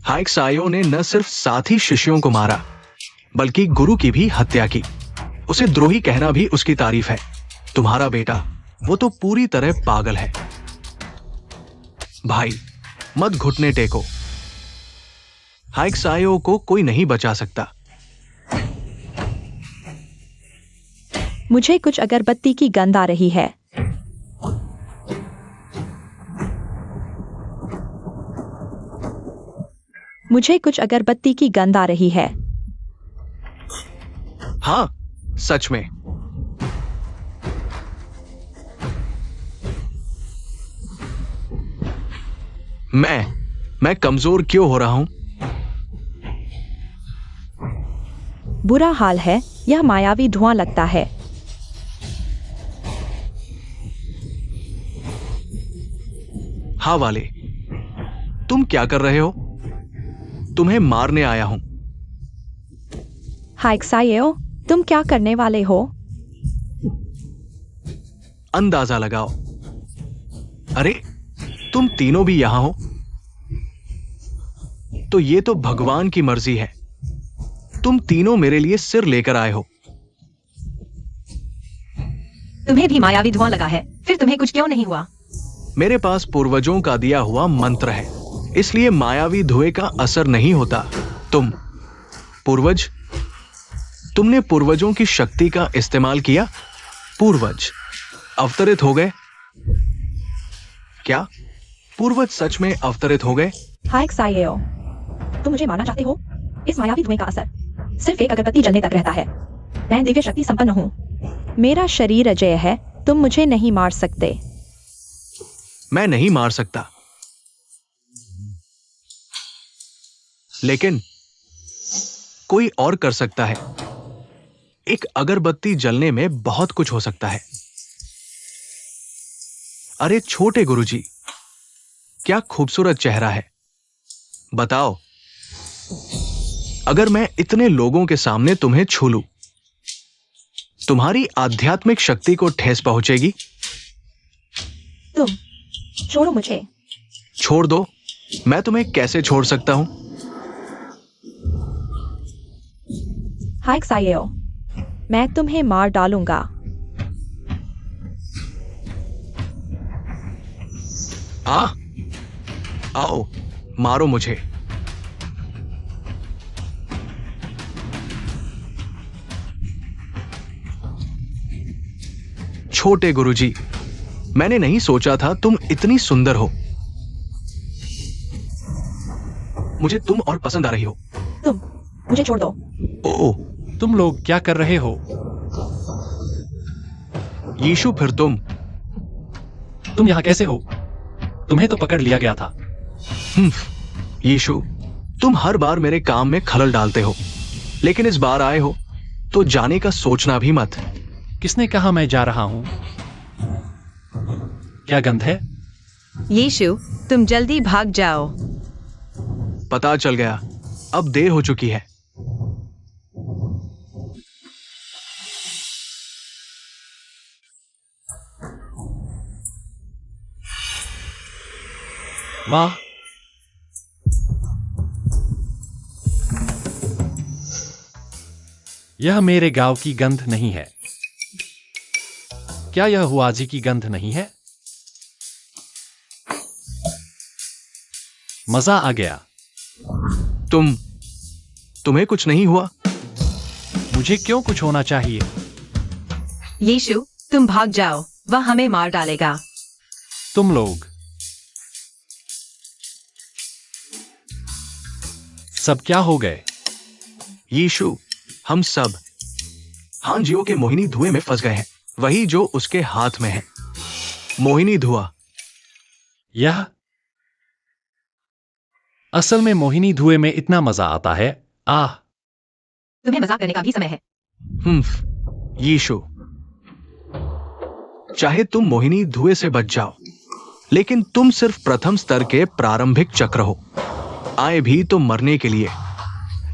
हाइक्सायो ने न सिर्फ साथी शिष्यों को मारा, बल्कि गुरु की भी हत्या की। उसे द्रोही कहना भी उसकी तारीफ है। तुम्हारा बेटा, वो तो पूरी तरह पागल है। भाई, मत घुटने टेको। हाइक्सायो को कोई नहीं बचा सकता। मुझे कुछ अगरबत्ती की गंध आ रही है। मुझे कुछ अगरबत्ती की गंध आ रही है। हाँ, सच में। मैं कमजोर क्यों हो रहा हूं? बुरा हाल है। यह मायावी धुआं लगता है। हाँ वाले, तुम क्या कर रहे हो? तुम्हें मारने आया हूं। हाइक्सायो, तुम क्या करने वाले हो? अंदाजा लगाओ। अरे, तुम तीनों भी यहां हो, तो ये तो भगवान की मर्जी है। तुम तीनों मेरे लिए सिर लेकर आए हो। तुम्हें भी मायावी धुआं लगा है, फिर तुम्हें कुछ क्यों नहीं हुआ? मेरे पास पूर्वजों का दिया हुआ मंत्र है, इसलिए मायावी धुएं का असर नहीं होता। तुमने पूर्वजों की शक्ति का इस्तेमाल किया। पूर्वज अवतरित हो गए। क्या पूर्वज सच में अवतरित हो गए? हाइक्सायो, तुम मुझे मारना चाहते हो? इस मायावी धुएं का असर सिर्फ एक अगरबत्ती जलने तक रहता है। मैं दिव्य शक्ति संपन्न हूं। मेरा शरीर अजय है। तुम मुझे नहीं मार सकते। मैं नहीं मार सकता, लेकिन कोई और कर सकता है। एक अगरबत्ती जलने में बहुत कुछ हो सकता है। अरे छोटे गुरुजी, क्या खूबसूरत चेहरा है। बताओ, अगर मैं इतने लोगों के सामने तुम्हें छू लूं, तुम्हारी आध्यात्मिक शक्ति को ठेस पहुंचेगी? तुम छोड़ो मुझे। छोड़ दो? मैं तुम्हें कैसे छोड़ सकता हूं? हाइक्सायो, मैं तुम्हें मार डालूंगा। आओ, मारो मुझे। छोटे गुरुजी, मैंने नहीं सोचा था तुम इतनी सुंदर हो। मुझे तुम और पसंद आ रही हो। तुम मुझे छोड़ दो। ओह, तुम लोग क्या कर रहे हो? यीशु, फिर तुम यहाँ कैसे हो? तुम्हें तो पकड़ लिया गया था। यीशु, तुम हर बार मेरे काम में खलल डालते हो, लेकिन इस बार आए हो तो जाने का सोचना भी मत। किसने कहा मैं जा रहा हूं? क्या गंध है? यीशु, तुम जल्दी भाग जाओ। पता चल गया, अब देर हो चुकी है। वाह, यह मेरे गांव की गंध नहीं है। क्या यह हुआजी की गंध नहीं है? मजा आ गया। तुम्हें कुछ नहीं हुआ? मुझे क्यों कुछ होना चाहिए? यीशु, तुम भाग जाओ, वह हमें मार डालेगा। तुम लोग सब क्या हो गए? यीशु, हम सब हांजियो के मोहिनी धुएं में फंस गए हैं, वही जो उसके हाथ में है। मोहिनी धुआं। यह असल में मोहिनी धुएं में इतना मजा आता है। आह, तुम्हें मजाक करने का भी समय है। यीशु, चाहे तुम मोहिनी धुएं से बच जाओ, लेकिन तुम सिर्फ प्रथम स्तर के प्रारंभिक चक्र हो। आए भी तो मरने के लिए,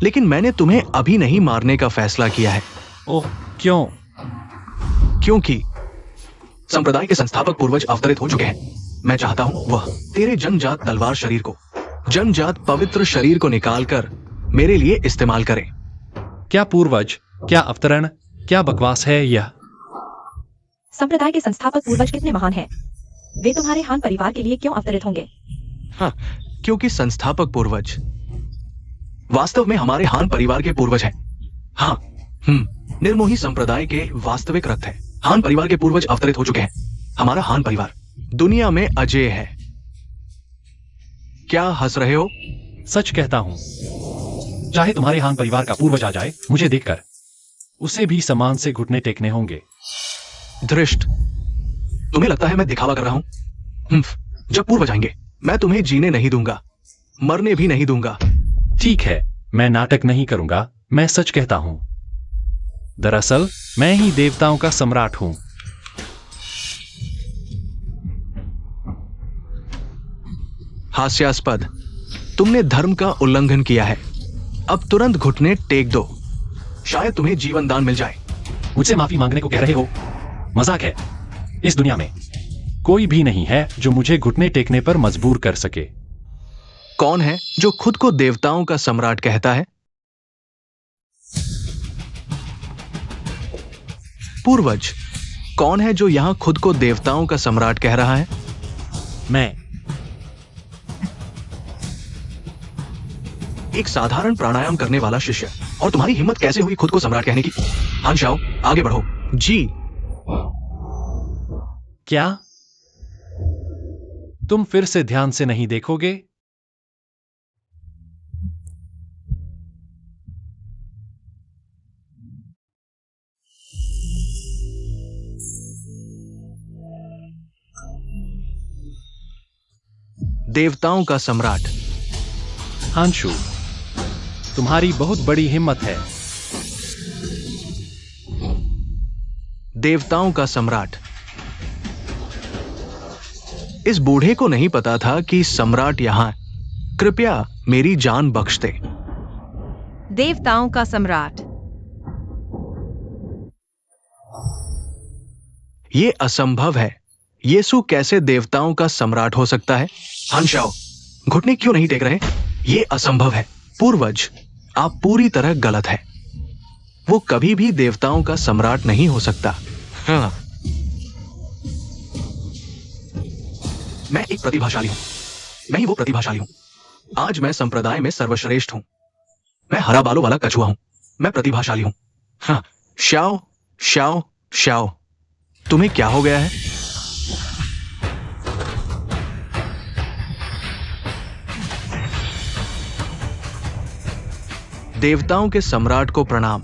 लेकिन मैंने तुम्हें अभी नहीं मारने का फैसला किया है। ओह, क्यों? क्योंकि संप्रदाय के संस्थापक पूर्वज अवतरित हो चुके हैं। मैं चाहता हूं वह तेरे जन्मजात तलवार शरीर को, जन्मजात पवित्र शरीर को निकालकर मेरे लिए इस्तेमाल करें। क्या पूर्वज? क्या अवतरण? क्या बकवास है यह? संप्रदाय के संस्थापक पूर्वज कितने महान हैं? वे तुम्हारे हान परिवार के लिए क्यों अवतरित होंगे? हाँ, क्योंकि संस्थापक पूर्वज वास्तव में हमारे हान परिवार के पूर्वज हैं। हाँ, निर्मोही संप्रदाय के वास्तविक रक्त है। हान परिवार के पूर्वज अवतरित हो चुके हैं। हमारा हान परिवार दुनिया में अजेय है। क्या हंस रहे हो? सच कहता हूं, चाहे तुम्हारे हान परिवार का पूर्वज आ जाए, मुझे देखकर उसे भी समान से घुटने टेकने होंगे। धृष्ट, तुम्हें लगता है मैं दिखावा कर रहा हूं? जब पूर्वज आएंगे, मैं तुम्हें जीने नहीं दूंगा, मरने भी नहीं दूंगा। ठीक है, मैं नाटक नहीं करूंगा, मैं सच कहता हूं। दरअसल मैं ही देवताओं का सम्राट हूं। हास्यास्पद, तुमने धर्म का उल्लंघन किया है। अब तुरंत घुटने टेक दो, शायद तुम्हें जीवन दान मिल जाए। मुझसे माफी मांगने को कह रहे हो? मजाक है। इस दुनिया में कोई भी नहीं है जो मुझे घुटने टेकने पर मजबूर कर सके। कौन है जो खुद को देवताओं का सम्राट कहता है? पूर्वज, कौन है जो यहां खुद को देवताओं का सम्राट कह रहा है? मैं। एक साधारण प्राणायाम करने वाला शिष्य, और तुम्हारी हिम्मत कैसे हुई खुद को सम्राट कहने की? हांशाओ, आगे बढ़ो। जी। क्या तुम फिर से ध्यान से नहीं देखोगे? देवताओं का सम्राट। हांशु, तुम्हारी बहुत बड़ी हिम्मत है। देवताओं का सम्राट। इस बूढ़े को नहीं पता था कि सम्राट यहां। कृपया मेरी जान बख्श दे। देवताओं का सम्राट। ये असंभव है। यीशु कैसे देवताओं का सम्राट हो सकता है? हांशाओ, घुटने क्यों नहीं टेक रहे? ये असंभव है। पूर्वज, आप पूरी तरह गलत है। वो कभी भी देवताओं का सम्राट नहीं हो सकता। हाँ, मैं एक प्रतिभाशाली हूं। मैं ही वो प्रतिभाशाली हूं। आज मैं संप्रदाय में सर्वश्रेष्ठ हूं। मैं हरा बालों वाला कछुआ हूं। मैं प्रतिभाशाली हूं। हाँ, शाओ शाओ शाओ, तुम्हें क्या हो गया है? देवताओं के सम्राट को प्रणाम।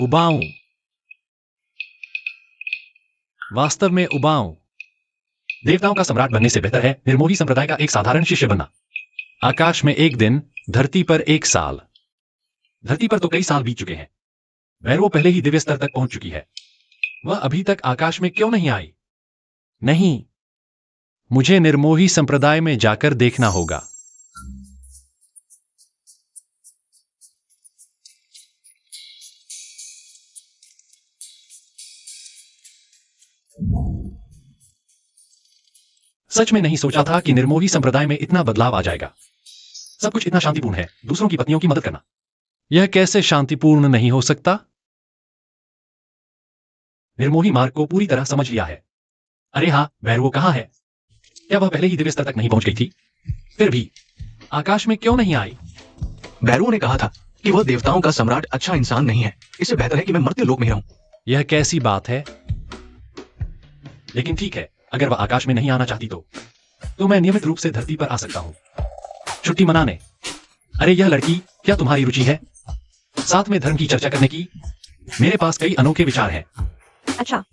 उबाऊ, वास्तव में उबाऊ। देवताओं का सम्राट बनने से बेहतर है निर्मोही संप्रदाय का एक साधारण शिष्य बनना। आकाश में एक दिन, धरती पर एक साल। धरती पर तो कई साल बीत चुके हैं। भैरवो पहले ही दिव्य स्तर तक पहुंच चुकी है। वह अभी तक आकाश में क्यों नहीं आई? नहीं, मुझे निर्मोही संप्रदाय में जाकर देखना होगा। सच में नहीं सोचा था कि निर्मोही संप्रदाय में इतना बदलाव आ जाएगा। सब कुछ इतना शांतिपूर्ण है, दूसरों की पत्नियों की मदद करना। यह कैसे शांतिपूर्ण नहीं हो सकता? निर्मोही मार्ग को पूरी तरह समझ लिया है। अरे हाँ, भैरवो कहाँ है? क्या वह पहले ही दिव्य स्तर तक नहीं पहुंच गई थी? फिर भी आकाश में क्यों नहीं आई? भैरवों ने कहा था कि वह देवताओं का सम्राट अच्छा इंसान नहीं है। इससे बेहतर है कि मैं मर्त्य लोक में रहूं। यह कैसी बात है? लेकिन ठीक है, अगर वह आकाश में नहीं आना चाहती तो मैं नियमित रूप से धरती पर आ सकता हूं, छुट्टी मनाने। अरे यह लड़की, क्या तुम्हारी रुचि है साथ में धर्म की चर्चा करने की? मेरे पास कई अनोखे विचार हैं। अच्छा,